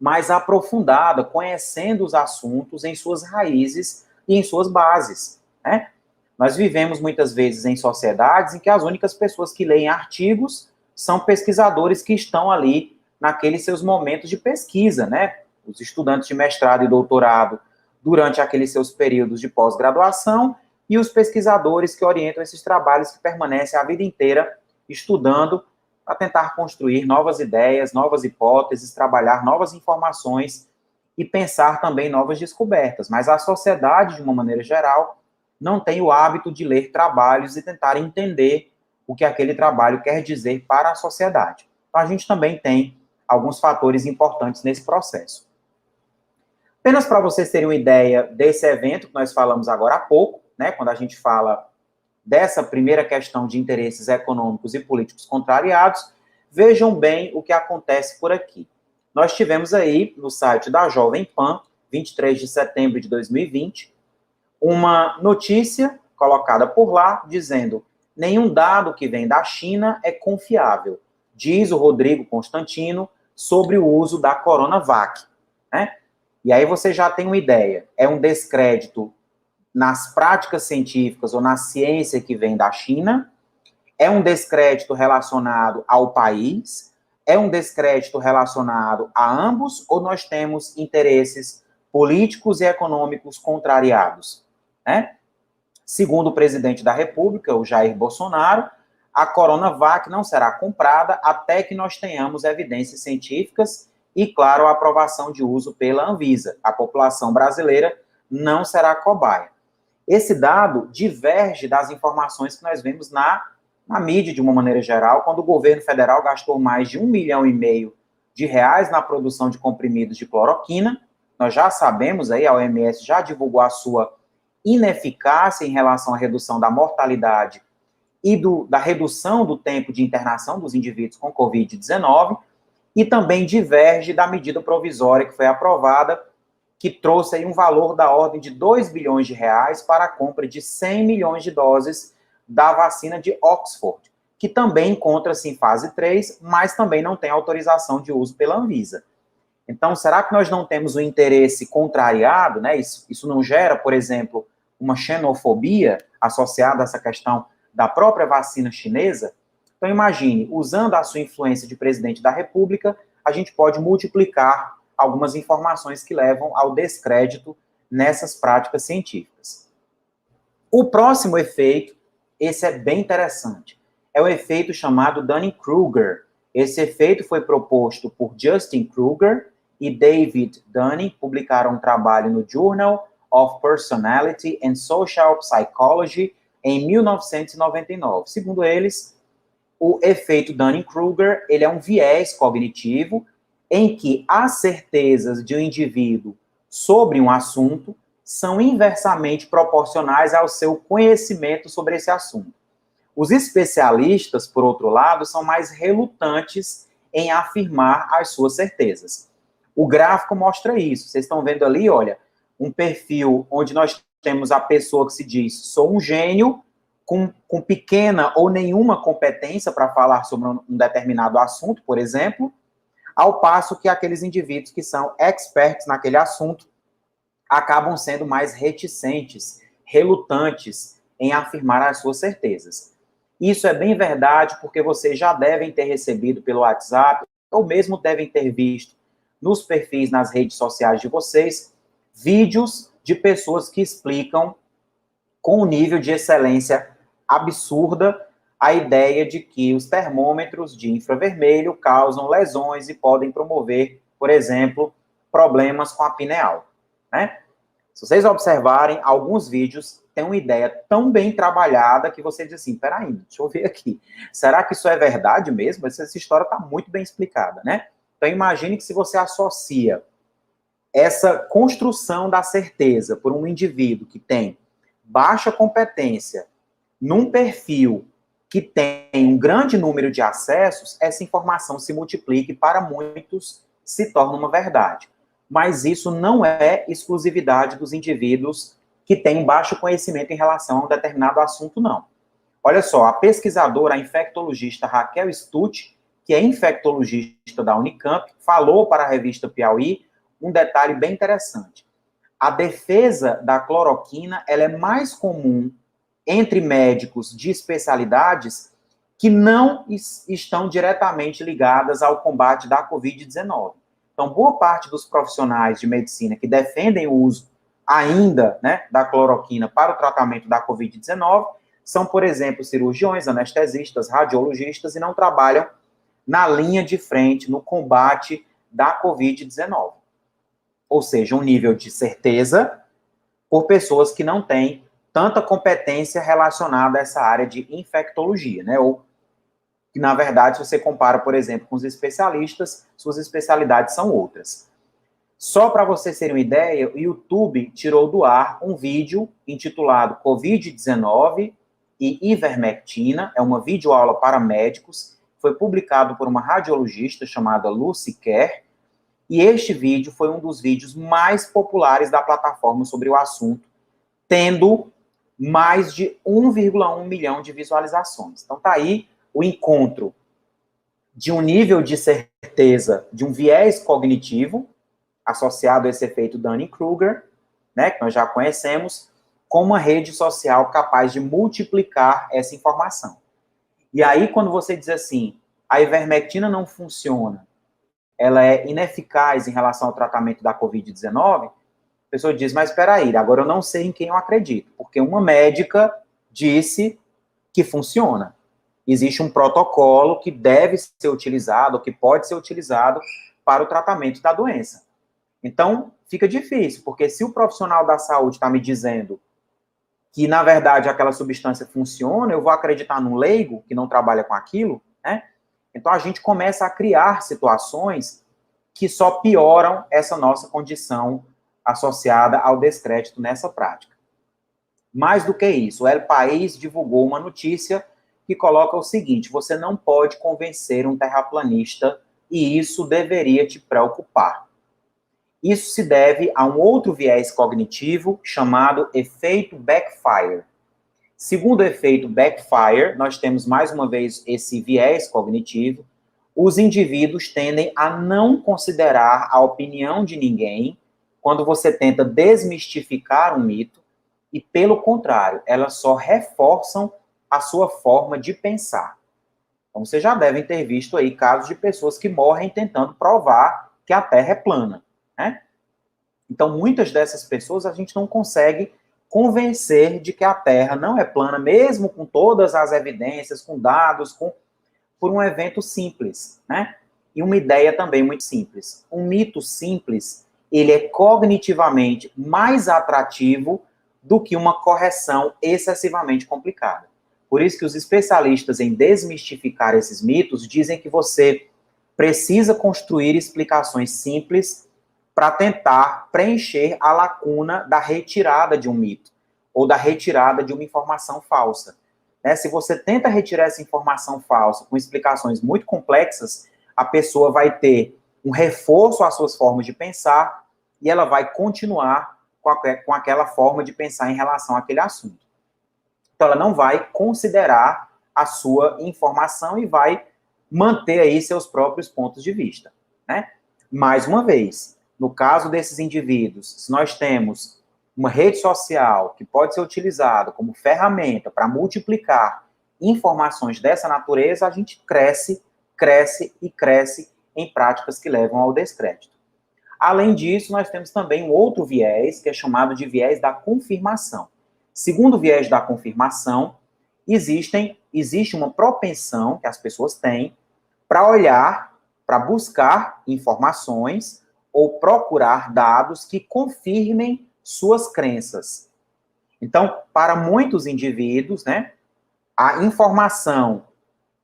mais aprofundada, conhecendo os assuntos em suas raízes e em suas bases, né? Nós vivemos muitas vezes em sociedades em que as únicas pessoas que leem artigos são pesquisadores que estão ali naqueles seus momentos de pesquisa, né? Os estudantes de mestrado e doutorado durante aqueles seus períodos de pós-graduação e os pesquisadores que orientam esses trabalhos que permanecem a vida inteira estudando para tentar construir novas ideias, novas hipóteses, trabalhar novas informações e pensar também novas descobertas. Mas a sociedade, de uma maneira geral, não tem o hábito de ler trabalhos e tentar entender o que aquele trabalho quer dizer para a sociedade. Então, a gente também tem alguns fatores importantes nesse processo. Apenas para vocês terem uma ideia desse evento que nós falamos agora há pouco, né, quando a gente fala dessa primeira questão de interesses econômicos e políticos contrariados, vejam bem o que acontece por aqui. Nós tivemos aí, no site da Jovem Pan, 23 de setembro de 2020, uma notícia colocada por lá, dizendo: nenhum dado que vem da China é confiável, diz o Rodrigo Constantino sobre o uso da Coronavac, né? E aí você já tem uma ideia, é um descrédito nas práticas científicas ou na ciência que vem da China, é um descrédito relacionado ao país, é um descrédito relacionado a ambos, ou nós temos interesses políticos e econômicos contrariados, né? Segundo o presidente da República, o Jair Bolsonaro, a Coronavac não será comprada até que nós tenhamos evidências científicas e, claro, a aprovação de uso pela Anvisa. A população brasileira não será cobaia. Esse dado diverge das informações que nós vemos na mídia, de uma maneira geral, quando o governo federal gastou mais de R$ 1,5 milhão na produção de comprimidos de cloroquina. Nós já sabemos, aí, a OMS já divulgou a sua ineficácia em relação à redução da mortalidade e da redução do tempo de internação dos indivíduos com Covid-19, e também diverge da medida provisória que foi aprovada, que trouxe aí um valor da ordem de R$ 2 bilhões para a compra de 100 milhões de doses da vacina de Oxford, que também encontra-se em fase 3, mas também não tem autorização de uso pela Anvisa. Então, será que nós não temos um interesse contrariado, né? Isso não gera, por exemplo, uma xenofobia associada a essa questão da própria vacina chinesa? Então, imagine, usando a sua influência de presidente da República, a gente pode multiplicar algumas informações que levam ao descrédito nessas práticas científicas. O próximo efeito, esse é bem interessante, é o efeito chamado Dunning-Kruger. Esse efeito foi proposto por Justin Kruger e David Dunning, publicaram um trabalho no Journal of Personality and Social Psychology em 1999. Segundo eles, o efeito Dunning-Kruger, ele é um viés cognitivo em que as certezas de um indivíduo sobre um assunto são inversamente proporcionais ao seu conhecimento sobre esse assunto. Os especialistas, por outro lado, são mais relutantes em afirmar as suas certezas. O gráfico mostra isso. Vocês estão vendo ali, olha, um perfil onde nós temos a pessoa que se diz, sou um gênio, com pequena ou nenhuma competência para falar sobre um determinado assunto, por exemplo, ao passo que aqueles indivíduos que são experts naquele assunto acabam sendo mais reticentes, relutantes em afirmar as suas certezas. Isso é bem verdade porque vocês já devem ter recebido pelo WhatsApp, ou mesmo devem ter visto nos perfis nas redes sociais de vocês, vídeos de pessoas que explicam com um nível de excelência absurda a ideia de que os termômetros de infravermelho causam lesões e podem promover, por exemplo, problemas com a pineal, né? Se vocês observarem alguns vídeos tem uma ideia tão bem trabalhada que você diz assim, peraí, deixa eu ver aqui, será que isso é verdade mesmo? Essa história está muito bem explicada, né? Então, imagine que se você associa essa construção da certeza por um indivíduo que tem baixa competência num perfil que tem um grande número de acessos, essa informação se multiplica e para muitos se torna uma verdade. Mas isso não é exclusividade dos indivíduos que têm um baixo conhecimento em relação a um determinado assunto, não. Olha só, a pesquisadora, a infectologista Raquel Stutt, que é infectologista da Unicamp, falou para a revista Piauí um detalhe bem interessante. A defesa da cloroquina, ela é mais comum entre médicos de especialidades que não estão diretamente ligadas ao combate da Covid-19. Então, boa parte dos profissionais de medicina que defendem o uso ainda, né, da cloroquina para o tratamento da Covid-19 são, por exemplo, cirurgiões, anestesistas, radiologistas e não trabalham na linha de frente no combate da Covid-19. Ou seja, um nível de certeza por pessoas que não têm tanta competência relacionada a essa área de infectologia, né? Ou que, na verdade, se você compara, por exemplo, com os especialistas, suas especialidades são outras. Só para vocês terem uma ideia, o YouTube tirou do ar um vídeo intitulado Covid-19 e Ivermectina, é uma videoaula para médicos, foi publicado por uma radiologista chamada Lucy Kerr, e este vídeo foi um dos vídeos mais populares da plataforma sobre o assunto, tendo mais de 1,1 milhão de visualizações. Então tá aí o encontro de um nível de certeza, de um viés cognitivo, associado a esse efeito Dunning-Kruger, né, que nós já conhecemos, com uma rede social capaz de multiplicar essa informação. E aí, quando você diz assim, a ivermectina não funciona, ela é ineficaz em relação ao tratamento da Covid-19, a pessoa diz, mas espera aí, agora eu não sei em quem eu acredito, porque uma médica disse que funciona. Existe um protocolo que deve ser utilizado, ou que pode ser utilizado para o tratamento da doença. Então, fica difícil, porque se o profissional da saúde está me dizendo que, na verdade, aquela substância funciona, eu vou acreditar num leigo que não trabalha com aquilo, né? Então, a gente começa a criar situações que só pioram essa nossa condição associada ao descrédito nessa prática. Mais do que isso, o El País divulgou uma notícia que coloca o seguinte, você não pode convencer um terraplanista e isso deveria te preocupar. Isso se deve a um outro viés cognitivo chamado efeito backfire. Segundo o efeito backfire, nós temos mais uma vez esse viés cognitivo, os indivíduos tendem a não considerar a opinião de ninguém quando você tenta desmistificar um mito, e pelo contrário, elas só reforçam a sua forma de pensar. Então, vocês já devem ter visto aí casos de pessoas que morrem tentando provar que a Terra é plana, né? Então, muitas dessas pessoas a gente não consegue convencer de que a Terra não é plana, mesmo com todas as evidências, com dados, por um evento simples, né? E uma ideia também muito simples. Um mito simples, ele é cognitivamente mais atrativo do que uma correção excessivamente complicada. Por isso que os especialistas em desmistificar esses mitos dizem que você precisa construir explicações simples para tentar preencher a lacuna da retirada de um mito ou da retirada de uma informação falsa. Né? Se você tenta retirar essa informação falsa com explicações muito complexas, a pessoa vai ter um reforço às suas formas de pensar e ela vai continuar com aquela forma de pensar em relação àquele assunto. Então, ela não vai considerar a sua informação e vai manter aí seus próprios pontos de vista, né? Mais uma vez, no caso desses indivíduos, se nós temos uma rede social que pode ser utilizada como ferramenta para multiplicar informações dessa natureza, a gente cresce e cresce em práticas que levam ao descrédito. Além disso, nós temos também um outro viés, que é chamado de viés da confirmação. Segundo o viés da confirmação, existe uma propensão que as pessoas têm para olhar, para buscar informações ou procurar dados que confirmem suas crenças. Então, para muitos indivíduos, né, a informação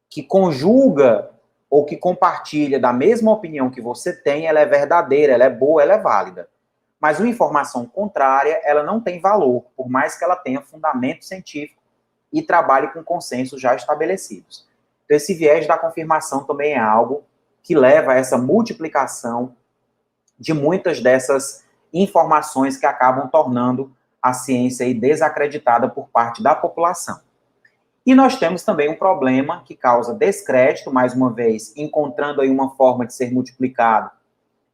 que conjuga ou que compartilha da mesma opinião que você tem, ela é verdadeira, ela é boa, ela é válida. Mas uma informação contrária, ela não tem valor, por mais que ela tenha fundamento científico e trabalhe com consensos já estabelecidos. Então, esse viés da confirmação também é algo que leva a essa multiplicação de muitas dessas informações que acabam tornando a ciência aí desacreditada por parte da população. E nós temos também um problema que causa descrédito, mais uma vez, encontrando aí uma forma de ser multiplicado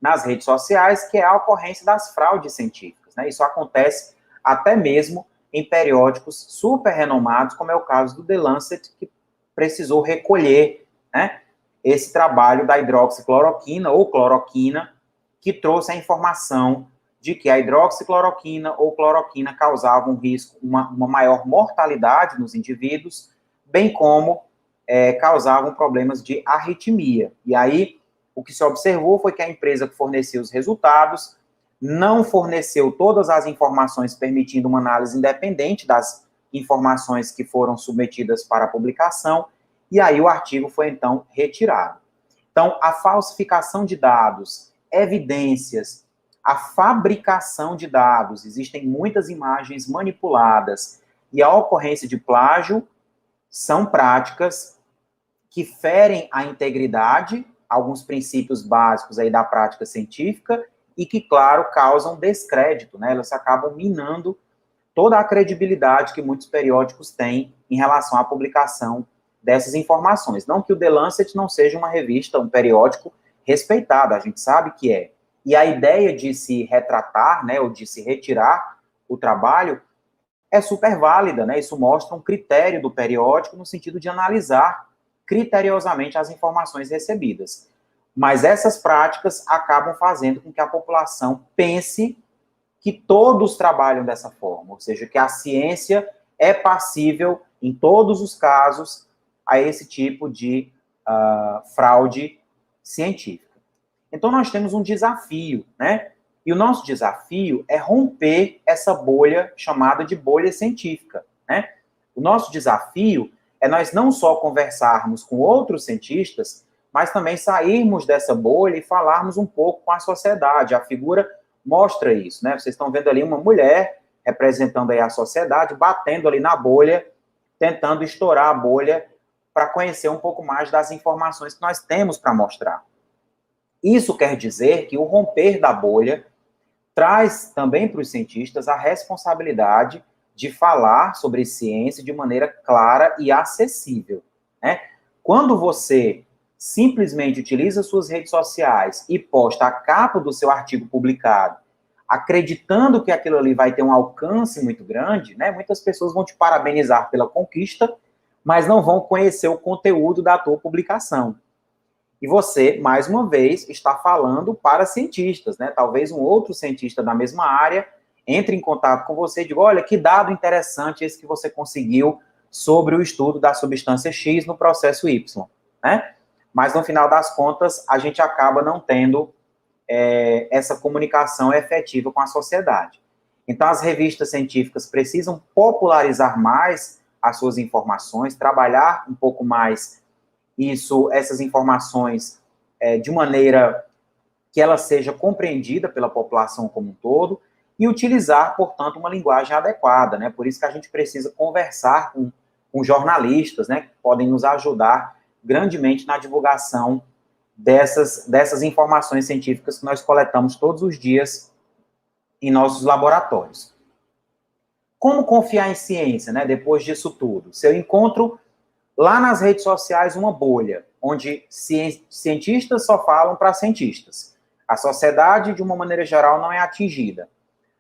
nas redes sociais, que é a ocorrência das fraudes científicas, né? Isso acontece até mesmo em periódicos super renomados, como é o caso do The Lancet, que precisou recolher, né, esse trabalho da hidroxicloroquina ou cloroquina, que trouxe a informação de que a hidroxicloroquina ou cloroquina causava um risco, uma maior mortalidade nos indivíduos, bem como causavam problemas de arritmia. E aí, o que se observou foi que a empresa que forneceu os resultados não forneceu todas as informações permitindo uma análise independente das informações que foram submetidas para a publicação, e aí o artigo foi, então, retirado. Então, a falsificação de dados, evidências, a fabricação de dados, existem muitas imagens manipuladas, e a ocorrência de plágio são práticas que ferem a integridade, alguns princípios básicos aí da prática científica, e que, claro, causam descrédito, né? Elas acabam minando toda a credibilidade que muitos periódicos têm em relação à publicação dessas informações. Não que o The Lancet não seja uma revista, um periódico respeitado, a gente sabe que é. E a ideia de se retratar, né, ou de se retirar o trabalho, é super válida, né? Isso mostra um critério do periódico no sentido de analisar criteriosamente as informações recebidas. Mas essas práticas acabam fazendo com que a população pense que todos trabalham dessa forma, ou seja, que a ciência é passível, em todos os casos, a esse tipo de fraude científica. Então, nós temos um desafio, né? E o nosso desafio é romper essa bolha chamada de bolha científica, né? O nosso desafio é nós não só conversarmos com outros cientistas, mas também sairmos dessa bolha e falarmos um pouco com a sociedade. A figura mostra isso, né? Vocês estão vendo ali uma mulher representando aí a sociedade, batendo ali na bolha, tentando estourar a bolha para conhecer um pouco mais das informações que nós temos para mostrar. Isso quer dizer que o romper da bolha traz também para os cientistas a responsabilidade de falar sobre ciência de maneira clara e acessível, né? Quando você simplesmente utiliza suas redes sociais e posta a capa do seu artigo publicado, acreditando que aquilo ali vai ter um alcance muito grande, né? Muitas pessoas vão te parabenizar pela conquista, mas não vão conhecer o conteúdo da tua publicação. E você, mais uma vez, está falando para cientistas, né? Talvez um outro cientista da mesma área entre em contato com você e diga, olha, que dado interessante esse que você conseguiu sobre o estudo da substância X no processo Y, né? Mas, no final das contas, a gente acaba não tendo essa comunicação efetiva com a sociedade. Então, as revistas científicas precisam popularizar mais as suas informações, trabalhar um pouco mais essas informações de maneira que ela seja compreendida pela população como um todo e utilizar, portanto, uma linguagem adequada, né? Por isso que a gente precisa conversar com jornalistas, né, que podem nos ajudar grandemente na divulgação dessas informações científicas que nós coletamos todos os dias em nossos laboratórios. Como confiar em ciência, né, depois disso tudo? Se eu encontro lá nas redes sociais uma bolha, onde cientistas só falam para cientistas, a sociedade, de uma maneira geral, não é atingida.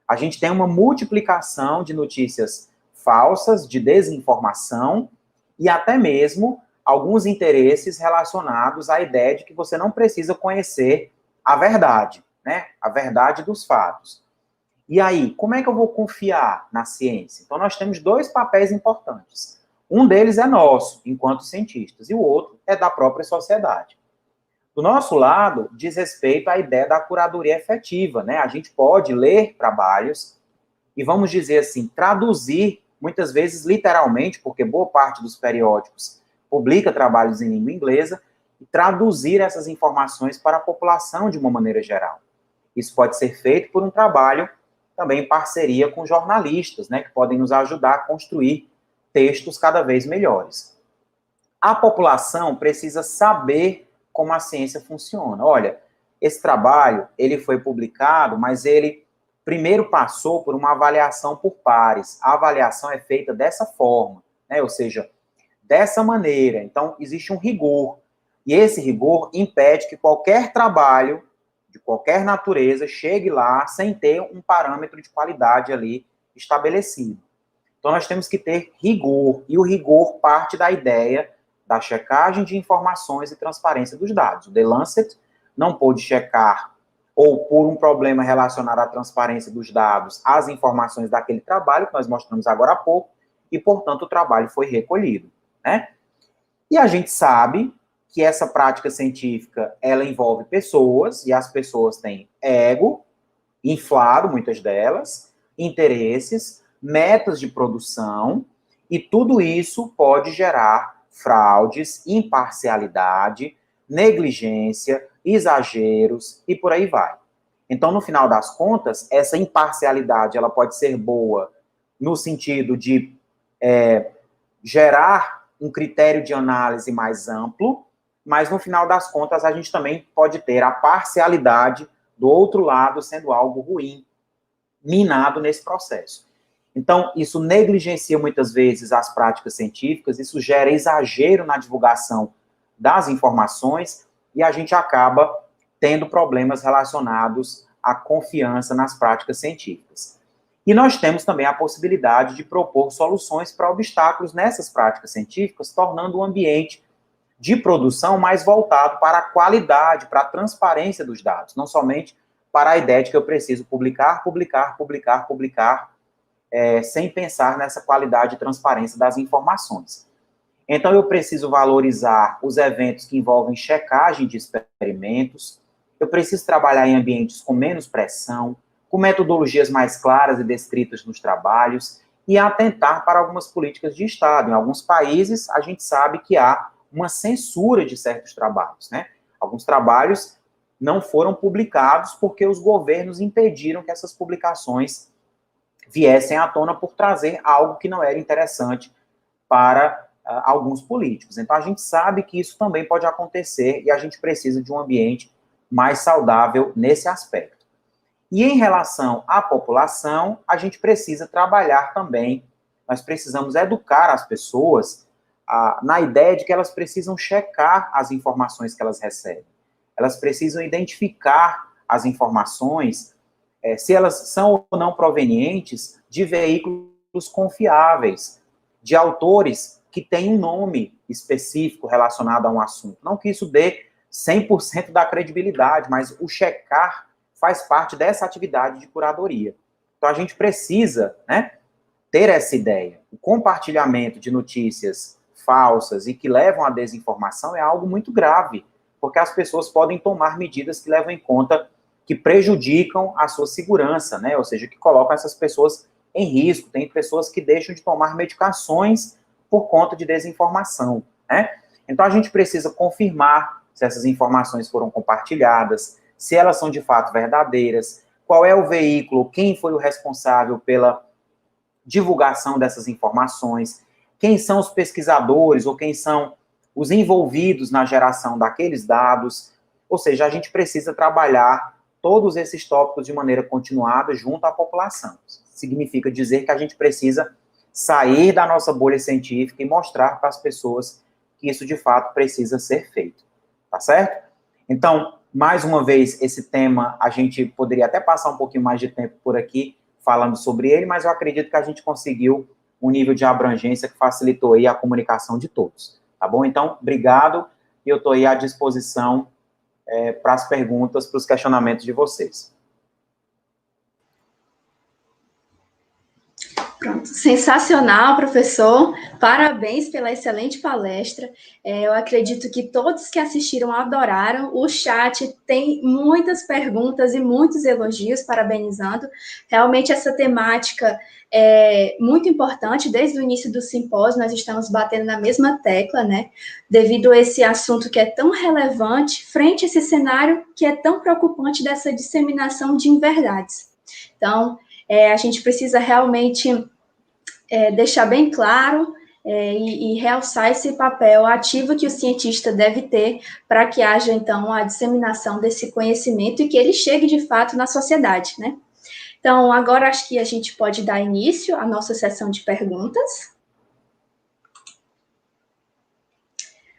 A gente tem uma multiplicação de notícias falsas, de desinformação, e até mesmo alguns interesses relacionados à ideia de que você não precisa conhecer a verdade, né? A verdade dos fatos. E aí, como é que eu vou confiar na ciência? Então, nós temos dois papéis importantes. Um deles é nosso, enquanto cientistas, e o outro é da própria sociedade. Do nosso lado, diz respeito à ideia da curadoria efetiva, né? A gente pode ler trabalhos e vamos dizer assim, traduzir, muitas vezes literalmente, porque boa parte dos periódicos publica trabalhos em língua inglesa, e traduzir essas informações para a população de uma maneira geral. Isso pode ser feito por um trabalho também em parceria com jornalistas, né, que podem nos ajudar a construir textos cada vez melhores. A população precisa saber como a ciência funciona. Olha, esse trabalho, ele foi publicado, mas ele primeiro passou por uma avaliação por pares. A avaliação é feita dessa forma, né, ou seja, dessa maneira. Então, existe um rigor. E esse rigor impede que qualquer trabalho, de qualquer natureza, chegue lá sem ter um parâmetro de qualidade ali estabelecido. Então, nós temos que ter rigor. E o rigor parte da ideia da checagem de informações e transparência dos dados. O The Lancet não pôde checar, ou por um problema relacionado à transparência dos dados, as informações daquele trabalho, que nós mostramos agora há pouco, e, portanto, o trabalho foi recolhido, né? E a gente sabe que essa prática científica, ela envolve pessoas, e as pessoas têm ego, inflado, muitas delas, interesses, metas de produção, e tudo isso pode gerar fraudes, imparcialidade, negligência, exageros, e por aí vai. Então, no final das contas, essa imparcialidade, ela pode ser boa no sentido de gerar um critério de análise mais amplo, mas no final das contas a gente também pode ter a parcialidade do outro lado sendo algo ruim, minado nesse processo. Então, isso negligencia muitas vezes as práticas científicas, isso gera exagero na divulgação das informações e a gente acaba tendo problemas relacionados à confiança nas práticas científicas. E nós temos também a possibilidade de propor soluções para obstáculos nessas práticas científicas, tornando o ambiente de produção mais voltado para a qualidade, para a transparência dos dados, não somente para a ideia de que eu preciso publicar, sem pensar nessa qualidade e transparência das informações. Então, eu preciso valorizar os eventos que envolvem checagem de experimentos, eu preciso trabalhar em ambientes com menos pressão, com metodologias mais claras e descritas nos trabalhos, e atentar para algumas políticas de Estado. Em alguns países, a gente sabe que há uma censura de certos trabalhos, né? Alguns trabalhos não foram publicados porque os governos impediram que essas publicações viessem à tona por trazer algo que não era interessante para alguns políticos. Então, a gente sabe que isso também pode acontecer e a gente precisa de um ambiente mais saudável nesse aspecto. E em relação à população, a gente precisa trabalhar também, nós precisamos educar as pessoas na ideia de que elas precisam checar as informações que elas recebem. Elas precisam identificar as informações, se elas são ou não provenientes de veículos confiáveis, de autores que têm um nome específico relacionado a um assunto. Não que isso dê 100% da credibilidade, mas o checar faz parte dessa atividade de curadoria. Então, a gente precisa, né, ter essa ideia. O compartilhamento de notícias falsas e que levam à desinformação é algo muito grave, porque as pessoas podem tomar medidas que levam em conta, que prejudicam a sua segurança, né, ou seja, que colocam essas pessoas em risco. Tem pessoas que deixam de tomar medicações por conta de desinformação, né? Então, a gente precisa confirmar se essas informações foram compartilhadas, se elas são de fato verdadeiras, qual é o veículo, quem foi o responsável pela divulgação dessas informações, quem são os pesquisadores ou quem são os envolvidos na geração daqueles dados. Ou seja, a gente precisa trabalhar todos esses tópicos de maneira continuada junto à população. Significa dizer que a gente precisa sair da nossa bolha científica e mostrar para as pessoas que isso de fato precisa ser feito. Tá certo? Então, mais uma vez, esse tema, a gente poderia até passar um pouquinho mais de tempo por aqui falando sobre ele, mas eu acredito que a gente conseguiu um nível de abrangência que facilitou aí a comunicação de todos. Tá bom? Então, obrigado, e eu estou aí à disposição para as perguntas, para os questionamentos de vocês. Pronto. Sensacional, professor. Parabéns pela excelente palestra. Eu acredito que todos que assistiram adoraram. O chat tem muitas perguntas e muitos elogios, parabenizando. Realmente, essa temática é muito importante. Desde o início do simpósio, nós estamos batendo na mesma tecla, né? Devido a esse assunto que é tão relevante, frente a esse cenário que é tão preocupante dessa disseminação de inverdades. Então, a gente precisa realmente deixar bem claro e realçar esse papel ativo que o cientista deve ter para que haja, então, a disseminação desse conhecimento e que ele chegue, de fato, na sociedade, né? Então, agora acho que a gente pode dar início à nossa sessão de perguntas.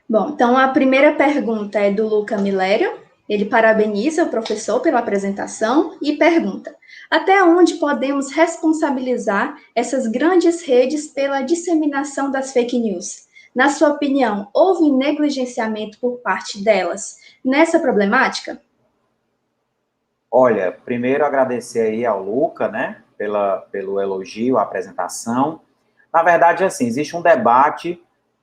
Bom, então a primeira pergunta é do Luca Milério. Ele parabeniza o professor pela apresentação e pergunta: até onde podemos responsabilizar essas grandes redes pela disseminação das fake news? Na sua opinião, houve negligenciamento por parte delas nessa problemática? Olha, primeiro agradecer aí ao Luca, né, pelo elogio, a apresentação. Na verdade, assim, existe um debate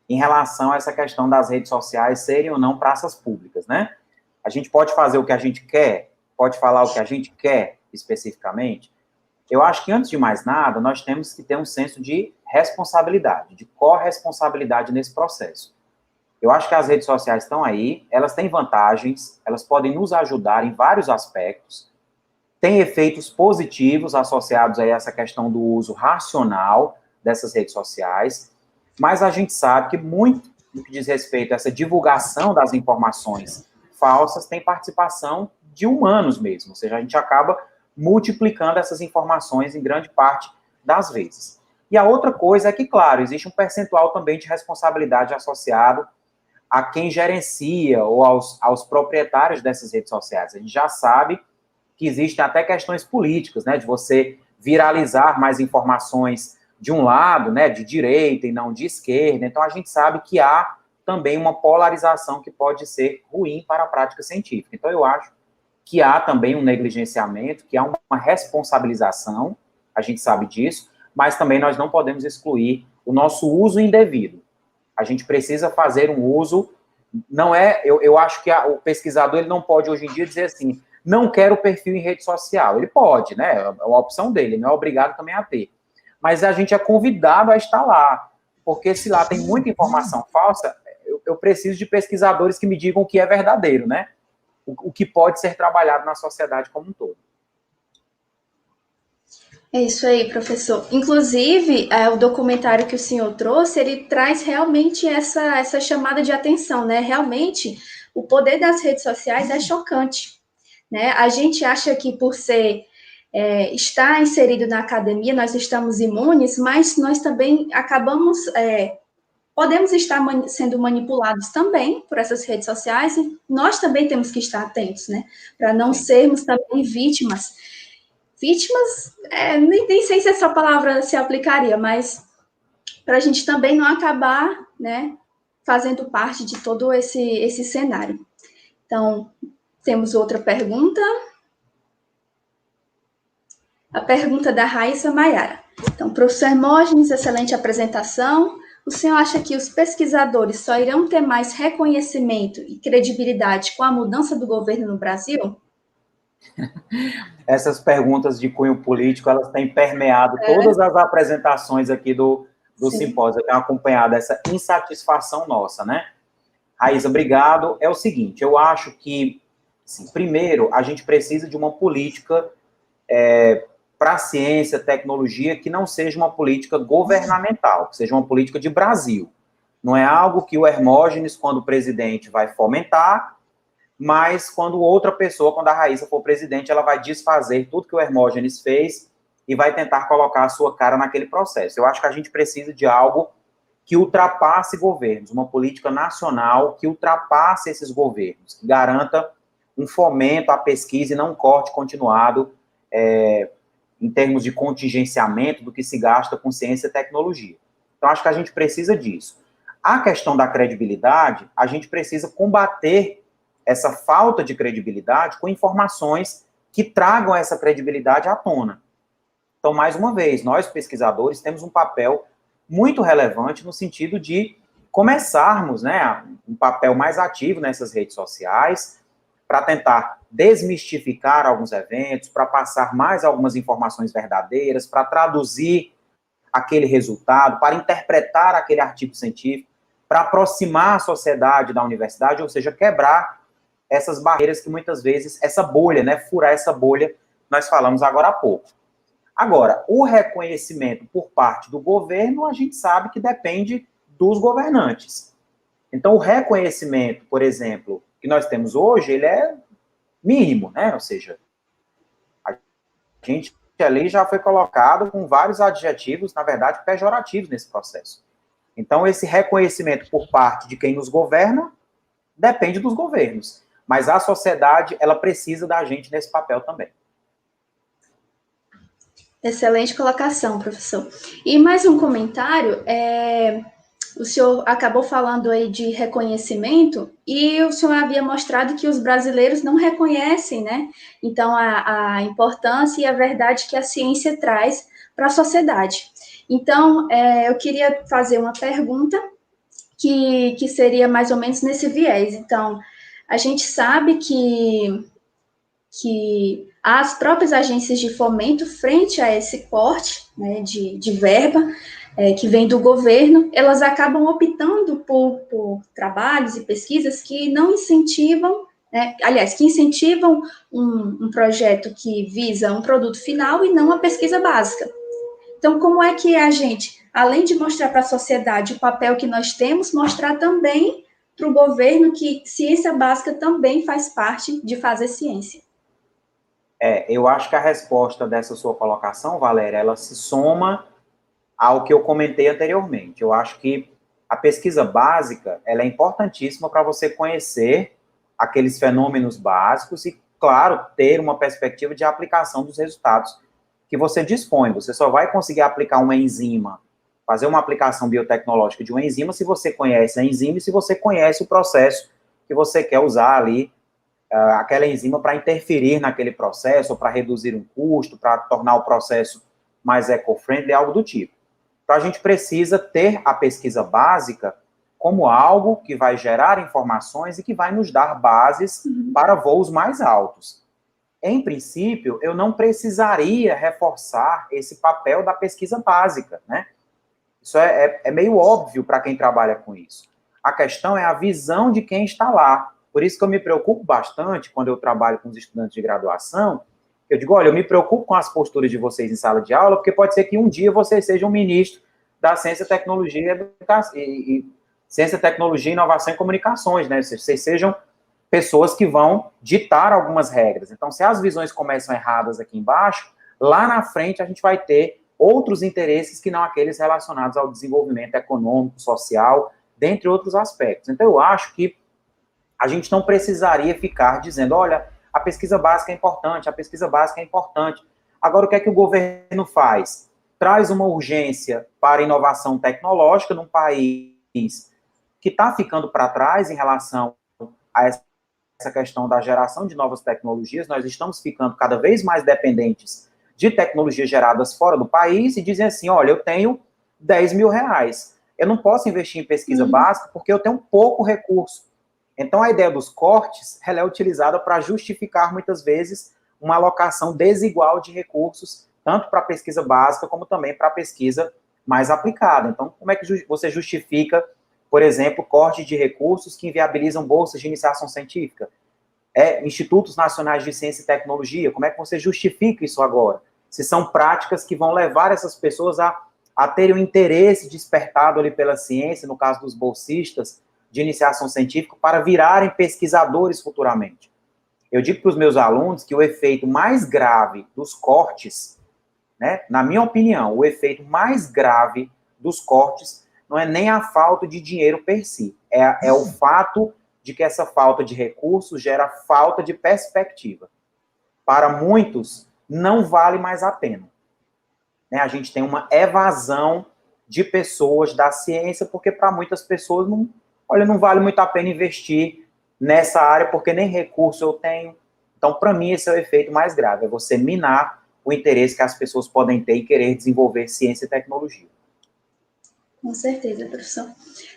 em relação a essa questão das redes sociais serem ou não praças públicas, né? A gente pode fazer o que a gente quer, pode falar o que a gente quer especificamente. Eu acho que, antes de mais nada, nós temos que ter um senso de responsabilidade, de corresponsabilidade nesse processo. Eu acho que as redes sociais estão aí, elas têm vantagens, elas podem nos ajudar em vários aspectos, tem efeitos positivos associados a essa questão do uso racional dessas redes sociais, mas a gente sabe que muito no que diz respeito a essa divulgação das informações falsas tem participação de humanos mesmo, ou seja, a gente acaba multiplicando essas informações em grande parte das vezes. E a outra coisa é que, claro, existe um percentual também de responsabilidade associado a quem gerencia ou aos proprietários dessas redes sociais. A gente já sabe que existem até questões políticas, né, de você viralizar mais informações de um lado, né, de direita e não de esquerda. Então, a gente sabe que há também uma polarização que pode ser ruim para a prática científica. Então, eu acho que há também um negligenciamento, que há uma responsabilização, a gente sabe disso, mas também nós não podemos excluir o nosso uso indevido. A gente precisa fazer um uso, não é, eu acho que o pesquisador ele não pode hoje em dia dizer assim, não quero perfil em rede social. Ele pode, né, é uma opção dele, não é obrigado também a ter. Mas a gente é convidado a estar lá, porque se lá tem muita informação falsa, eu preciso de pesquisadores que me digam o que é verdadeiro, né? O que pode ser trabalhado na sociedade como um todo. É isso aí, professor. Inclusive, o documentário que o senhor trouxe, ele traz realmente essa chamada de atenção, né? Realmente, o poder das redes sociais é chocante, né? A gente acha que por estar inserido na academia, nós estamos imunes, mas nós também podemos estar sendo manipulados também por essas redes sociais e nós também temos que estar atentos, né? Para não sermos também vítimas. Vítimas, nem sei se essa palavra se aplicaria, mas para a gente também não acabar, né, fazendo parte de todo esse cenário. Então, temos outra pergunta. A pergunta da Raíssa Maiara. Então, professor Hermógenes, excelente apresentação. O senhor acha que os pesquisadores só irão ter mais reconhecimento e credibilidade com a mudança do governo no Brasil? Essas perguntas de cunho político, elas têm permeado todas as apresentações aqui do simpósio. Eu tenho acompanhado essa insatisfação nossa, né? Raíssa, obrigado. É o seguinte, eu acho que, assim, primeiro, a gente precisa de uma política para a ciência, tecnologia, que não seja uma política governamental, que seja uma política de Brasil. Não é algo que o Hermógenes, quando presidente, vai fomentar, mas quando outra pessoa, quando a Raíssa for presidente, ela vai desfazer tudo que o Hermógenes fez e vai tentar colocar a sua cara naquele processo. Eu acho que a gente precisa de algo que ultrapasse governos, uma política nacional que ultrapasse esses governos, que garanta um fomento à pesquisa e não um corte continuado em termos de contingenciamento do que se gasta com ciência e tecnologia. Então, acho que a gente precisa disso. A questão da credibilidade, a gente precisa combater essa falta de credibilidade com informações que tragam essa credibilidade à tona. Então, mais uma vez, nós pesquisadores temos um papel muito relevante no sentido de começarmos, né, um papel mais ativo nessas redes sociais, para tentar desmistificar alguns eventos, para passar mais algumas informações verdadeiras, para traduzir aquele resultado, para interpretar aquele artigo científico, para aproximar a sociedade da universidade, ou seja, quebrar essas barreiras que muitas vezes, essa bolha, né, furar essa bolha, nós falamos agora há pouco. Agora, o reconhecimento por parte do governo, a gente sabe que depende dos governantes. Então, o reconhecimento, por exemplo, que nós temos hoje, ele é mínimo, né? Ou seja, a gente ali já foi colocado com vários adjetivos, na verdade, pejorativos nesse processo. Então, esse reconhecimento por parte de quem nos governa depende dos governos. Mas a sociedade, ela precisa da gente nesse papel também. Excelente colocação, professor. E mais um comentário, o senhor acabou falando aí de reconhecimento e o senhor havia mostrado que os brasileiros não reconhecem, né? Então, a importância e a verdade que a ciência traz para a sociedade. Então, eu queria fazer uma pergunta que seria mais ou menos nesse viés. Então, a gente sabe que as próprias agências de fomento, frente a esse corte, né, de verba que vem do governo, elas acabam optando por trabalhos e pesquisas que não incentivam, né, aliás, que incentivam um projeto que visa um produto final e não a pesquisa básica. Então, como é que a gente, além de mostrar para a sociedade o papel que nós temos, mostrar também para o governo que ciência básica também faz parte de fazer ciência? Eu acho que a resposta dessa sua colocação, Valéria, ela se soma ao que eu comentei anteriormente. Eu acho que a pesquisa básica, ela é importantíssima para você conhecer aqueles fenômenos básicos e, claro, ter uma perspectiva de aplicação dos resultados que você dispõe. Você só vai conseguir aplicar uma enzima, fazer uma aplicação biotecnológica de uma enzima se você conhece a enzima e se você conhece o processo que você quer usar ali, aquela enzima para interferir naquele processo, ou para reduzir um custo, para tornar o processo mais eco-friendly, algo do tipo. Então, a gente precisa ter a pesquisa básica como algo que vai gerar informações e que vai nos dar bases para voos mais altos. Em princípio, eu não precisaria reforçar esse papel da pesquisa básica, né? Isso é meio óbvio para quem trabalha com isso. A questão é a visão de quem está lá. Por isso que eu me preocupo bastante quando eu trabalho com os estudantes de graduação. Eu digo, olha, eu me preocupo com as posturas de vocês em sala de aula, porque pode ser que um dia vocês sejam ministro da Ciência, Tecnologia Ciência, Tecnologia, Inovação e Comunicações, né? Vocês sejam pessoas que vão ditar algumas regras. Então, se as visões começam erradas aqui embaixo, lá na frente a gente vai ter outros interesses que não aqueles relacionados ao desenvolvimento econômico, social, dentre outros aspectos. Então, eu acho que a gente não precisaria ficar dizendo, olha, a pesquisa básica é importante, a pesquisa básica é importante. Agora, o que é que o governo faz? Traz uma urgência para a inovação tecnológica num país que está ficando para trás em relação a essa questão da geração de novas tecnologias. Nós estamos ficando cada vez mais dependentes de tecnologias geradas fora do país e dizem assim, olha, eu tenho 10 mil reais. Eu não posso investir em pesquisa básica porque eu tenho pouco recurso. Então, a ideia dos cortes, ela é utilizada para justificar, muitas vezes, uma alocação desigual de recursos, tanto para a pesquisa básica, como também para a pesquisa mais aplicada. Então, como é que você justifica, por exemplo, corte de recursos que inviabilizam bolsas de iniciação científica? Institutos Nacionais de Ciência e Tecnologia, como é que você justifica isso agora? Se são práticas que vão levar essas pessoas a terem um interesse despertado ali pela ciência, no caso dos bolsistas, de iniciação científica, para virarem pesquisadores futuramente. Eu digo para os meus alunos que o efeito mais grave dos cortes, né, na minha opinião, o efeito mais grave dos cortes não é nem a falta de dinheiro per si, é o fato de que essa falta de recursos gera falta de perspectiva. Para muitos, não vale mais a pena. Né, a gente tem uma evasão de pessoas da ciência, porque para muitas pessoas não vale muito a pena investir nessa área, porque nem recurso eu tenho. Então, para mim, esse é o efeito mais grave, é você minar o interesse que as pessoas podem ter e querer desenvolver ciência e tecnologia. Com certeza, professor.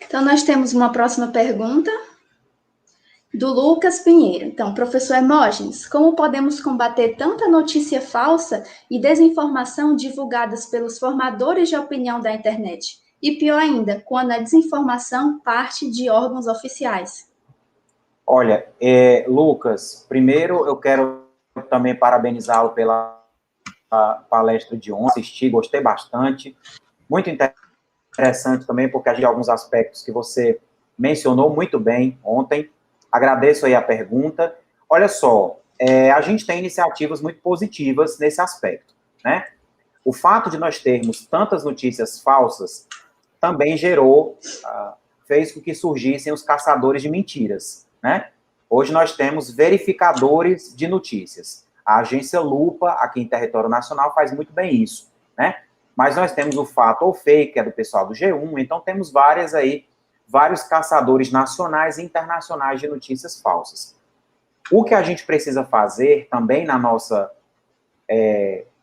Então, nós temos uma próxima pergunta do Lucas Pinheiro. Então, professor Hermógenes, como podemos combater tanta notícia falsa e desinformação divulgadas pelos formadores de opinião da internet? E pior ainda, quando a desinformação parte de órgãos oficiais. Olha, Lucas, primeiro eu quero também parabenizá-lo pela palestra de ontem, assisti, gostei bastante, muito interessante também, porque de alguns aspectos que você mencionou muito bem ontem. Agradeço aí a pergunta. Olha só, a gente tem iniciativas muito positivas nesse aspecto, né? O fato de nós termos tantas notícias falsas também fez com que surgissem os caçadores de mentiras, né? Hoje nós temos verificadores de notícias. A agência Lupa, aqui em território nacional, faz muito bem isso, né? Mas nós temos o Fato ou Fake, que é do pessoal do G1, então temos vários caçadores nacionais e internacionais de notícias falsas. O que a gente precisa fazer também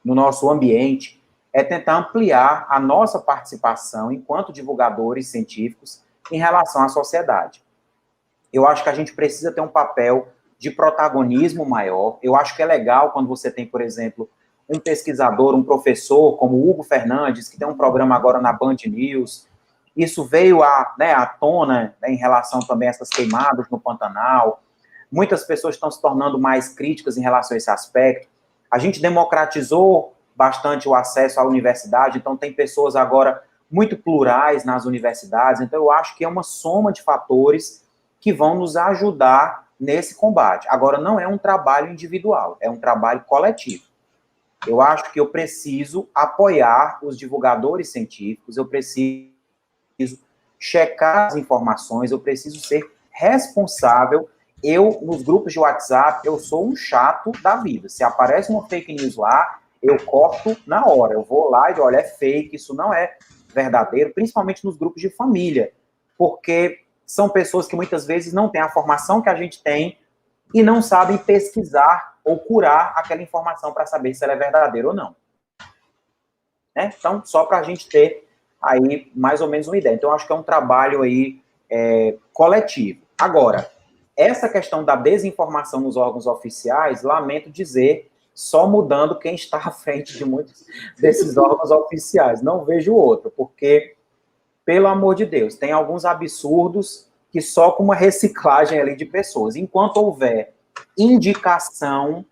no nosso ambiente é tentar ampliar a nossa participação enquanto divulgadores científicos em relação à sociedade. Eu acho que a gente precisa ter um papel de protagonismo maior. Eu acho que é legal quando você tem, por exemplo, um pesquisador, um professor, como o Hugo Fernandes, que tem um programa agora na Band News. Isso veio à tona, né, em relação também a essas queimadas no Pantanal. Muitas pessoas estão se tornando mais críticas em relação a esse aspecto. A gente democratizou bastante o acesso à universidade, então tem pessoas agora muito plurais nas universidades, então eu acho que é uma soma de fatores que vão nos ajudar nesse combate. Agora, não é um trabalho individual, é um trabalho coletivo. Eu acho que eu preciso apoiar os divulgadores científicos, eu preciso checar as informações, eu preciso ser responsável. Eu, nos grupos de WhatsApp, eu sou um chato da vida. Se aparece uma fake news lá, eu corto na hora. Eu vou lá e olha, é fake, isso não é verdadeiro, principalmente nos grupos de família, porque são pessoas que muitas vezes não têm a formação que a gente tem e não sabem pesquisar ou curar aquela informação para saber se ela é verdadeira ou não. Né? Então, só para a gente ter aí mais ou menos uma ideia. Então, acho que é um trabalho aí coletivo. Agora, essa questão da desinformação nos órgãos oficiais, lamento dizer, só mudando quem está à frente de muitos desses órgãos oficiais. Não vejo outro, porque, pelo amor de Deus, tem alguns absurdos que só com uma reciclagem ali de pessoas. Enquanto houver indicação,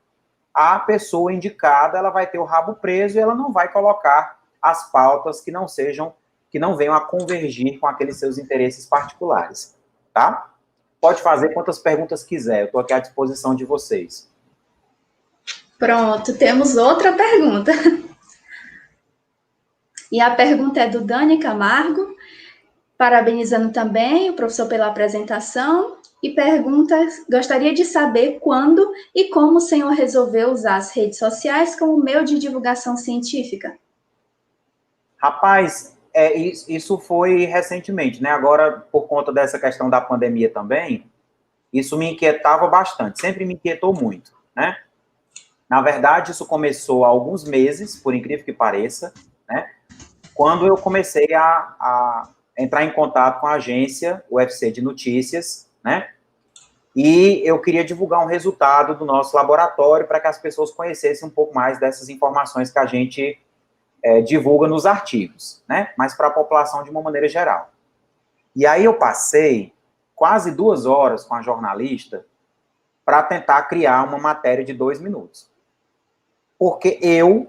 a pessoa indicada, ela vai ter o rabo preso e ela não vai colocar as pautas que não venham a convergir com aqueles seus interesses particulares, tá? Pode fazer quantas perguntas quiser, eu estou aqui à disposição de vocês. Pronto, temos outra pergunta. E a pergunta é do Dani Camargo, parabenizando também o professor pela apresentação, e pergunta, gostaria de saber quando e como o senhor resolveu usar as redes sociais como meio de divulgação científica. Rapaz, isso foi recentemente, né? Agora, por conta dessa questão da pandemia também, isso me inquietava bastante, sempre me inquietou muito, né? Na verdade, isso começou há alguns meses, por incrível que pareça, né? Quando eu comecei a entrar em contato com a agência UFC de Notícias, né? E eu queria divulgar um resultado do nosso laboratório para que as pessoas conhecessem um pouco mais dessas informações que a gente divulga nos artigos, né? Mas para a população de uma maneira geral. E aí eu passei quase 2 horas com a jornalista para tentar criar uma matéria de 2 minutos. Porque eu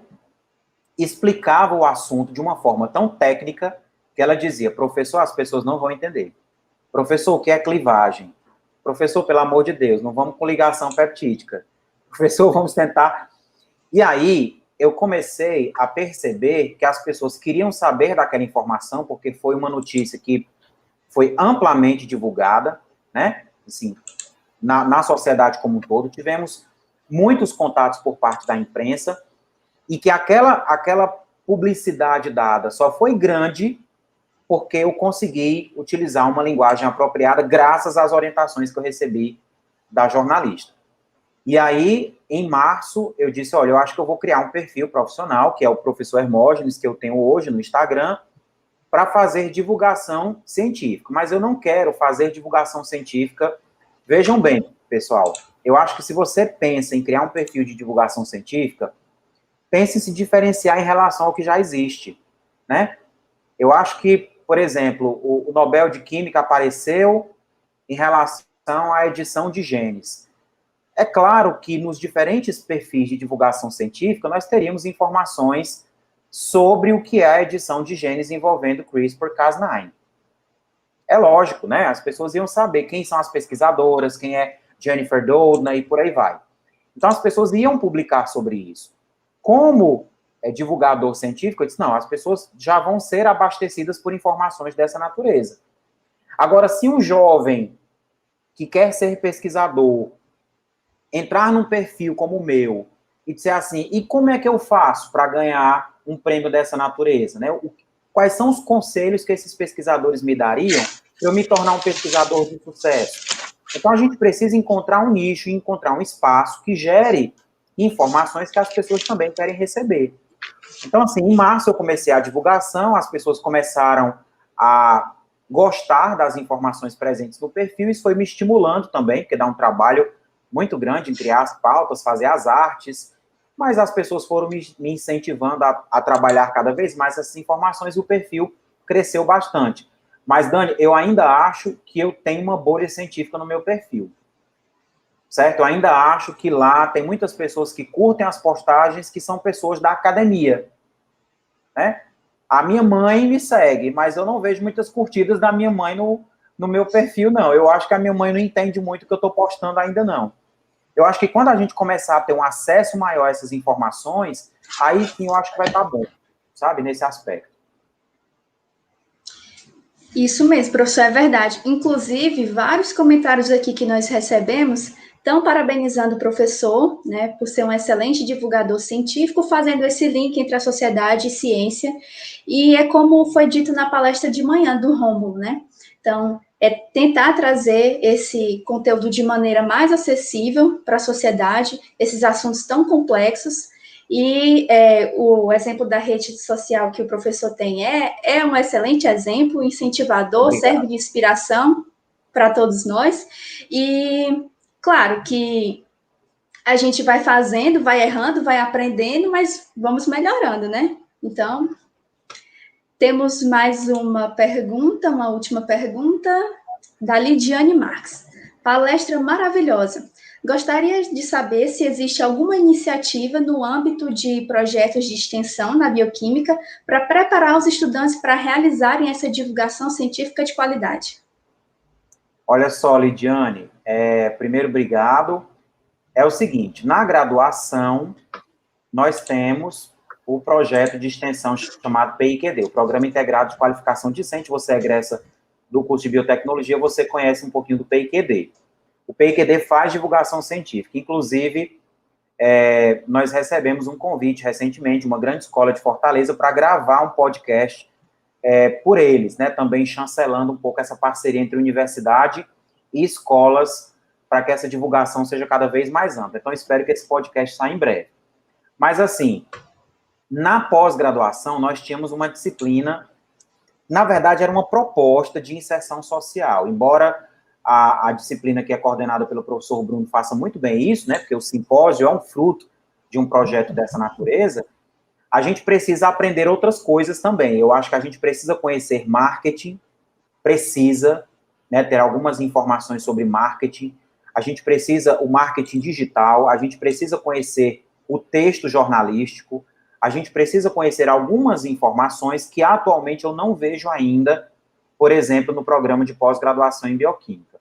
explicava o assunto de uma forma tão técnica que ela dizia, professor, as pessoas não vão entender. Professor, o que é clivagem? Professor, pelo amor de Deus, não vamos com ligação peptídica. Professor, vamos tentar... E aí, eu comecei a perceber que as pessoas queriam saber daquela informação, porque foi uma notícia que foi amplamente divulgada, né? Assim, na sociedade como um todo. Tivemos muitos contatos por parte da imprensa, e que aquela publicidade dada só foi grande porque eu consegui utilizar uma linguagem apropriada graças às orientações que eu recebi da jornalista. E aí, em março, eu disse, olha, eu acho que eu vou criar um perfil profissional, que é o professor Hermógenes, que eu tenho hoje no Instagram, para fazer divulgação científica. Mas eu não quero fazer divulgação científica. Vejam bem, pessoal, eu acho que se você pensa em criar um perfil de divulgação científica, pense em se diferenciar em relação ao que já existe, né? Eu acho que, por exemplo, o Nobel de Química apareceu em relação à edição de genes. É claro que nos diferentes perfis de divulgação científica, nós teríamos informações sobre o que é a edição de genes envolvendo CRISPR-Cas9. É lógico, né? As pessoas iam saber quem são as pesquisadoras, quem é Jennifer Doudna e por aí vai. Então, as pessoas iam publicar sobre isso. Como divulgador científico, eu disse, não, as pessoas já vão ser abastecidas por informações dessa natureza. Agora, se um jovem que quer ser pesquisador entrar num perfil como o meu e dizer assim, e como é que eu faço para ganhar um prêmio dessa natureza, né? Quais são os conselhos que esses pesquisadores me dariam para eu me tornar um pesquisador de sucesso? Então, a gente precisa encontrar um nicho, encontrar um espaço que gere informações que as pessoas também querem receber. Então, assim, em março eu comecei a divulgação, as pessoas começaram a gostar das informações presentes no perfil, isso foi me estimulando também, porque dá um trabalho muito grande em criar as pautas, fazer as artes, mas as pessoas foram me incentivando a trabalhar cada vez mais essas informações e o perfil cresceu bastante. Mas, Dani, eu ainda acho que eu tenho uma bolha científica no meu perfil, certo? Eu ainda acho que lá tem muitas pessoas que curtem as postagens que são pessoas da academia, né? A minha mãe me segue, mas eu não vejo muitas curtidas da minha mãe no meu perfil, não. Eu acho que a minha mãe não entende muito o que eu estou postando ainda, não. Eu acho que quando a gente começar a ter um acesso maior a essas informações, aí sim eu acho que vai estar bom, sabe, nesse aspecto. Isso mesmo, professor, é verdade. Inclusive, vários comentários aqui que nós recebemos estão parabenizando o professor, né, por ser um excelente divulgador científico, fazendo esse link entre a sociedade e ciência. E é como foi dito na palestra de manhã do Rômulo, né? Então, é tentar trazer esse conteúdo de maneira mais acessível para a sociedade, esses assuntos tão complexos. E o exemplo da rede social que o professor tem é um excelente exemplo, incentivador, Obrigado. serve de inspiração para todos nós. E, claro, que a gente vai fazendo, vai errando, vai aprendendo, mas vamos melhorando, né? Então, temos mais uma pergunta, uma última pergunta, da Lidiane Marques. Palestra maravilhosa. Gostaria de saber se existe alguma iniciativa no âmbito de projetos de extensão na bioquímica para preparar os estudantes para realizarem essa divulgação científica de qualidade. Olha só, Lidiane, primeiro, obrigado. É o seguinte, na graduação, nós temos o projeto de extensão chamado PIQD, o Programa Integrado de Qualificação Discente. Você egressa do curso de biotecnologia, você conhece um pouquinho do PIQD. O PIQD faz divulgação científica, inclusive, nós recebemos um convite recentemente de uma grande escola de Fortaleza para gravar um podcast por eles, né, também chancelando um pouco essa parceria entre universidade e escolas para que essa divulgação seja cada vez mais ampla. Então, espero que esse podcast saia em breve. Mas, assim, na pós-graduação, nós tínhamos uma disciplina, na verdade, era uma proposta de inserção social, embora a disciplina que é coordenada pelo professor Bruno faça muito bem isso, né, porque o simpósio é um fruto de um projeto dessa natureza, a gente precisa aprender outras coisas também. Eu acho que a gente precisa conhecer marketing, precisa, né, ter algumas informações sobre marketing, a gente precisa o marketing digital, a gente precisa conhecer o texto jornalístico, a gente precisa conhecer algumas informações que atualmente eu não vejo ainda, por exemplo, no programa de pós-graduação em bioquímica.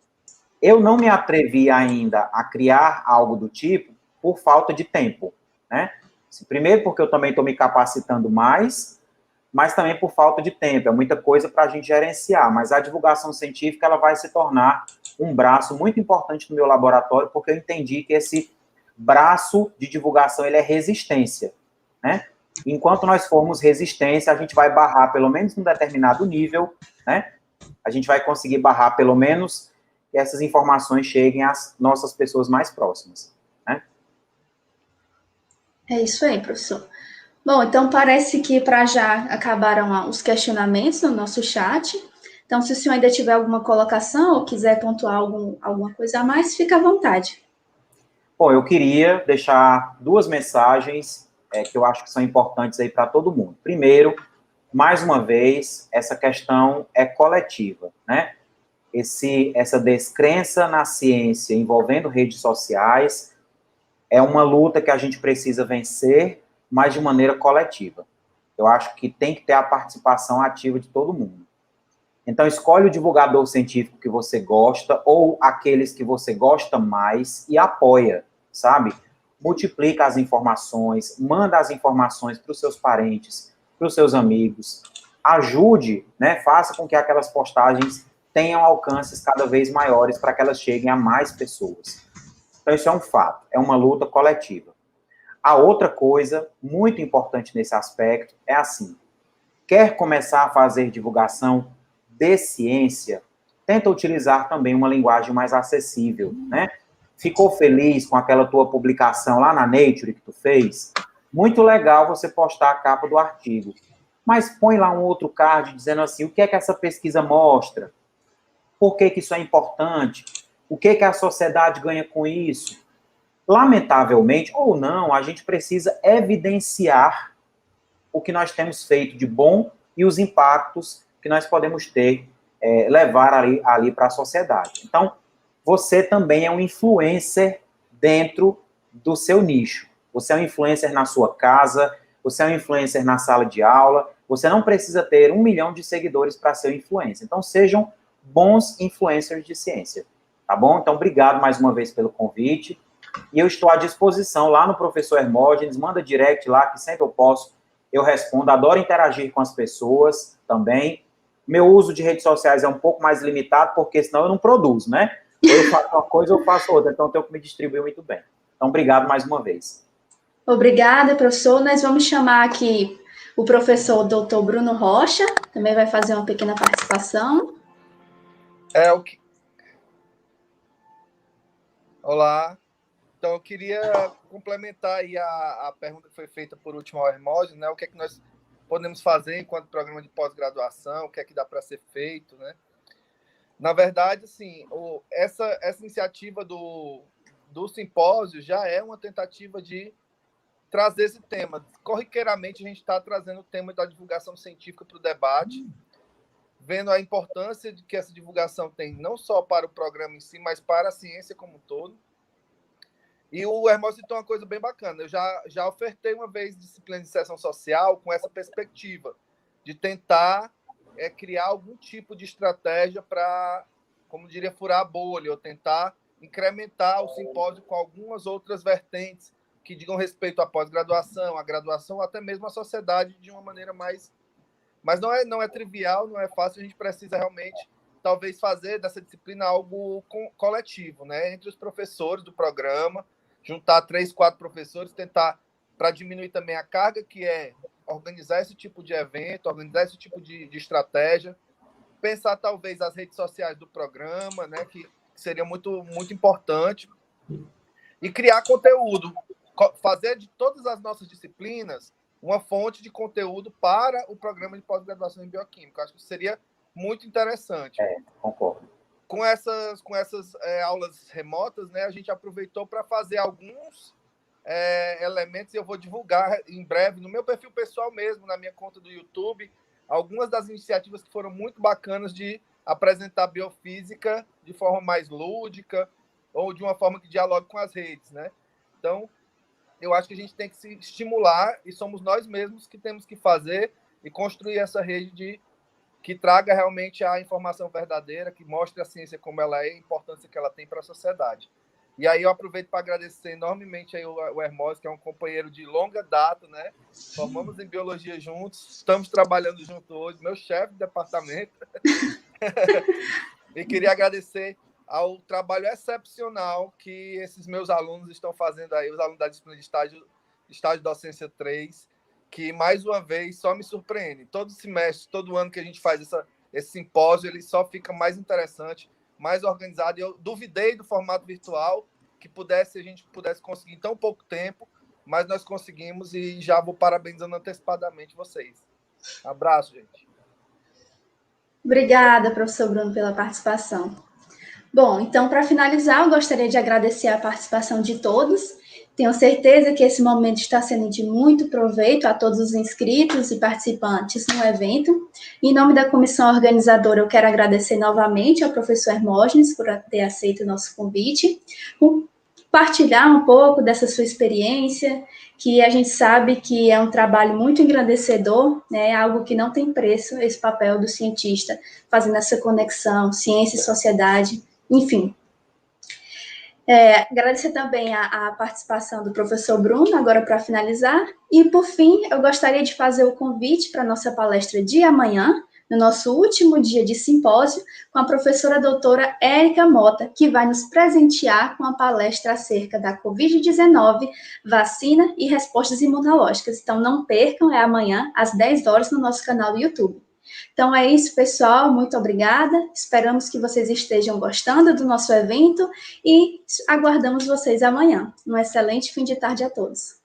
Eu não me atrevi ainda a criar algo do tipo por falta de tempo, né? Primeiro porque eu também estou me capacitando mais, mas também por falta de tempo. É muita coisa para a gente gerenciar, mas a divulgação científica ela vai se tornar um braço muito importante no meu laboratório, porque eu entendi que esse braço de divulgação ele é resistência, né? Enquanto nós formos resistência, a gente vai barrar pelo menos num determinado nível, né? A gente vai conseguir barrar pelo menos que essas informações cheguem às nossas pessoas mais próximas, né? É isso aí, professor. Bom, então parece que para já acabaram os questionamentos no nosso chat. Então, se o senhor ainda tiver alguma colocação ou quiser pontuar alguma coisa a mais, fica à vontade. Bom, eu queria deixar duas mensagens que eu acho que são importantes aí para todo mundo. Primeiro, mais uma vez, essa questão é coletiva, né? Essa descrença na ciência envolvendo redes sociais é uma luta que a gente precisa vencer, mas de maneira coletiva. Eu acho que tem que ter a participação ativa de todo mundo. Então, escolhe o divulgador científico que você gosta ou aqueles que você gosta mais e apoia, sabe? Multiplica as informações, manda as informações para os seus parentes, para os seus amigos, ajude, né? Faça com que aquelas postagens tenham alcances cada vez maiores para que elas cheguem a mais pessoas. Então, isso é um fato, é uma luta coletiva. A outra coisa muito importante nesse aspecto é assim: quer começar a fazer divulgação de ciência, tenta utilizar também uma linguagem mais acessível, né? Ficou feliz com aquela tua publicação lá na Nature que tu fez? Muito legal você postar a capa do artigo. Mas põe lá um outro card dizendo assim, o que é que essa pesquisa mostra? Por que que isso é importante? O que que a sociedade ganha com isso? Lamentavelmente, ou não, a gente precisa evidenciar o que nós temos feito de bom e os impactos que nós podemos ter, levar ali para a sociedade. Então, você também é um influencer dentro do seu nicho. Você é um influencer na sua casa, você é um influencer na sala de aula, você não precisa ter 1 milhão de seguidores para ser um influencer. Então, sejam bons influencers de ciência, tá bom? Então, obrigado mais uma vez pelo convite, e eu estou à disposição lá no Professor Hermógenes, manda direct lá, que sempre eu posso, eu respondo, adoro interagir com as pessoas também. Meu uso de redes sociais é um pouco mais limitado, porque senão eu não produzo, né? Ou eu faço uma coisa ou eu faço outra, então eu tenho que me distribuir muito bem. Então, obrigado mais uma vez. Obrigada, professor. Nós vamos chamar aqui o professor Dr. Bruno Rocha, também vai fazer uma pequena participação. Olá. Então, eu queria complementar aí a pergunta que foi feita por último ao Hermógenes, né? O que é que nós podemos fazer enquanto programa de pós-graduação, o que é que dá para ser feito, né? Na verdade, assim, essa iniciativa do simpósio já é uma tentativa de trazer esse tema. Corriqueiramente, a gente está trazendo o tema da divulgação científica para o debate, vendo a importância de que essa divulgação tem não só para o programa em si, mas para a ciência como um todo. E o Hermógenes citou uma coisa bem bacana. Eu já ofertei uma vez disciplina de iniciação social com essa perspectiva de tentar criar algum tipo de estratégia para, como diria, furar a bolha, ou tentar incrementar o simpósio com algumas outras vertentes que digam respeito à pós-graduação, à graduação, ou até mesmo à sociedade de uma maneira mais... Mas não é trivial, não é fácil, a gente precisa realmente, talvez, fazer dessa disciplina algo coletivo, né? Entre os professores do programa, juntar 3, 4 professores, tentar, para diminuir também a carga, que é organizar esse tipo de evento, organizar esse tipo de estratégia, pensar, talvez, as redes sociais do programa, né? Que seria muito, muito importante, e criar conteúdo, fazer de todas as nossas disciplinas uma fonte de conteúdo para o programa de pós-graduação em bioquímica. Acho que seria muito interessante. Concordo. Com essas aulas remotas, né, a gente aproveitou para fazer alguns elementos, e eu vou divulgar em breve no meu perfil pessoal mesmo, na minha conta do YouTube, algumas das iniciativas que foram muito bacanas de apresentar biofísica de forma mais lúdica ou de uma forma que dialogue com as redes, né? Então, eu acho que a gente tem que se estimular, e somos nós mesmos que temos que fazer e construir essa rede que traga realmente a informação verdadeira, que mostre a ciência como ela é e a importância que ela tem para a sociedade. E aí eu aproveito para agradecer enormemente aí o Hermógenes, que é um companheiro de longa data, né? Formamos em biologia juntos, estamos trabalhando junto hoje, meu chefe de departamento. E queria agradecer ao trabalho excepcional que esses meus alunos estão fazendo aí, os alunos da disciplina de estágio docência 3, que, mais uma vez, só me surpreende. Todo semestre, todo ano que a gente faz esse simpósio, ele só fica mais interessante, mais organizado. E eu duvidei do formato virtual, que a gente pudesse conseguir em tão pouco tempo, mas nós conseguimos e já vou parabenizando antecipadamente vocês. Abraço, gente. Obrigada, professor Bruno, pela participação. Bom, então, para finalizar, eu gostaria de agradecer a participação de todos. Tenho certeza que esse momento está sendo de muito proveito a todos os inscritos e participantes no evento. Em nome da comissão organizadora, eu quero agradecer novamente ao professor Hermógenes por ter aceito o nosso convite, por partilhar um pouco dessa sua experiência, que a gente sabe que é um trabalho muito engrandecedor, né, algo que não tem preço, esse papel do cientista, fazendo essa conexão, ciência e sociedade, enfim. Agradecer também a participação do professor Bruno, agora para finalizar. E, por fim, eu gostaria de fazer o convite para a nossa palestra de amanhã, no nosso último dia de simpósio, com a professora doutora Érica Mota, que vai nos presentear com a palestra acerca da Covid-19, vacina e respostas imunológicas. Então, não percam, é amanhã, às 10 horas, no nosso canal do YouTube. Então é isso, pessoal. Muito obrigada. Esperamos que vocês estejam gostando do nosso evento e aguardamos vocês amanhã. Um excelente fim de tarde a todos.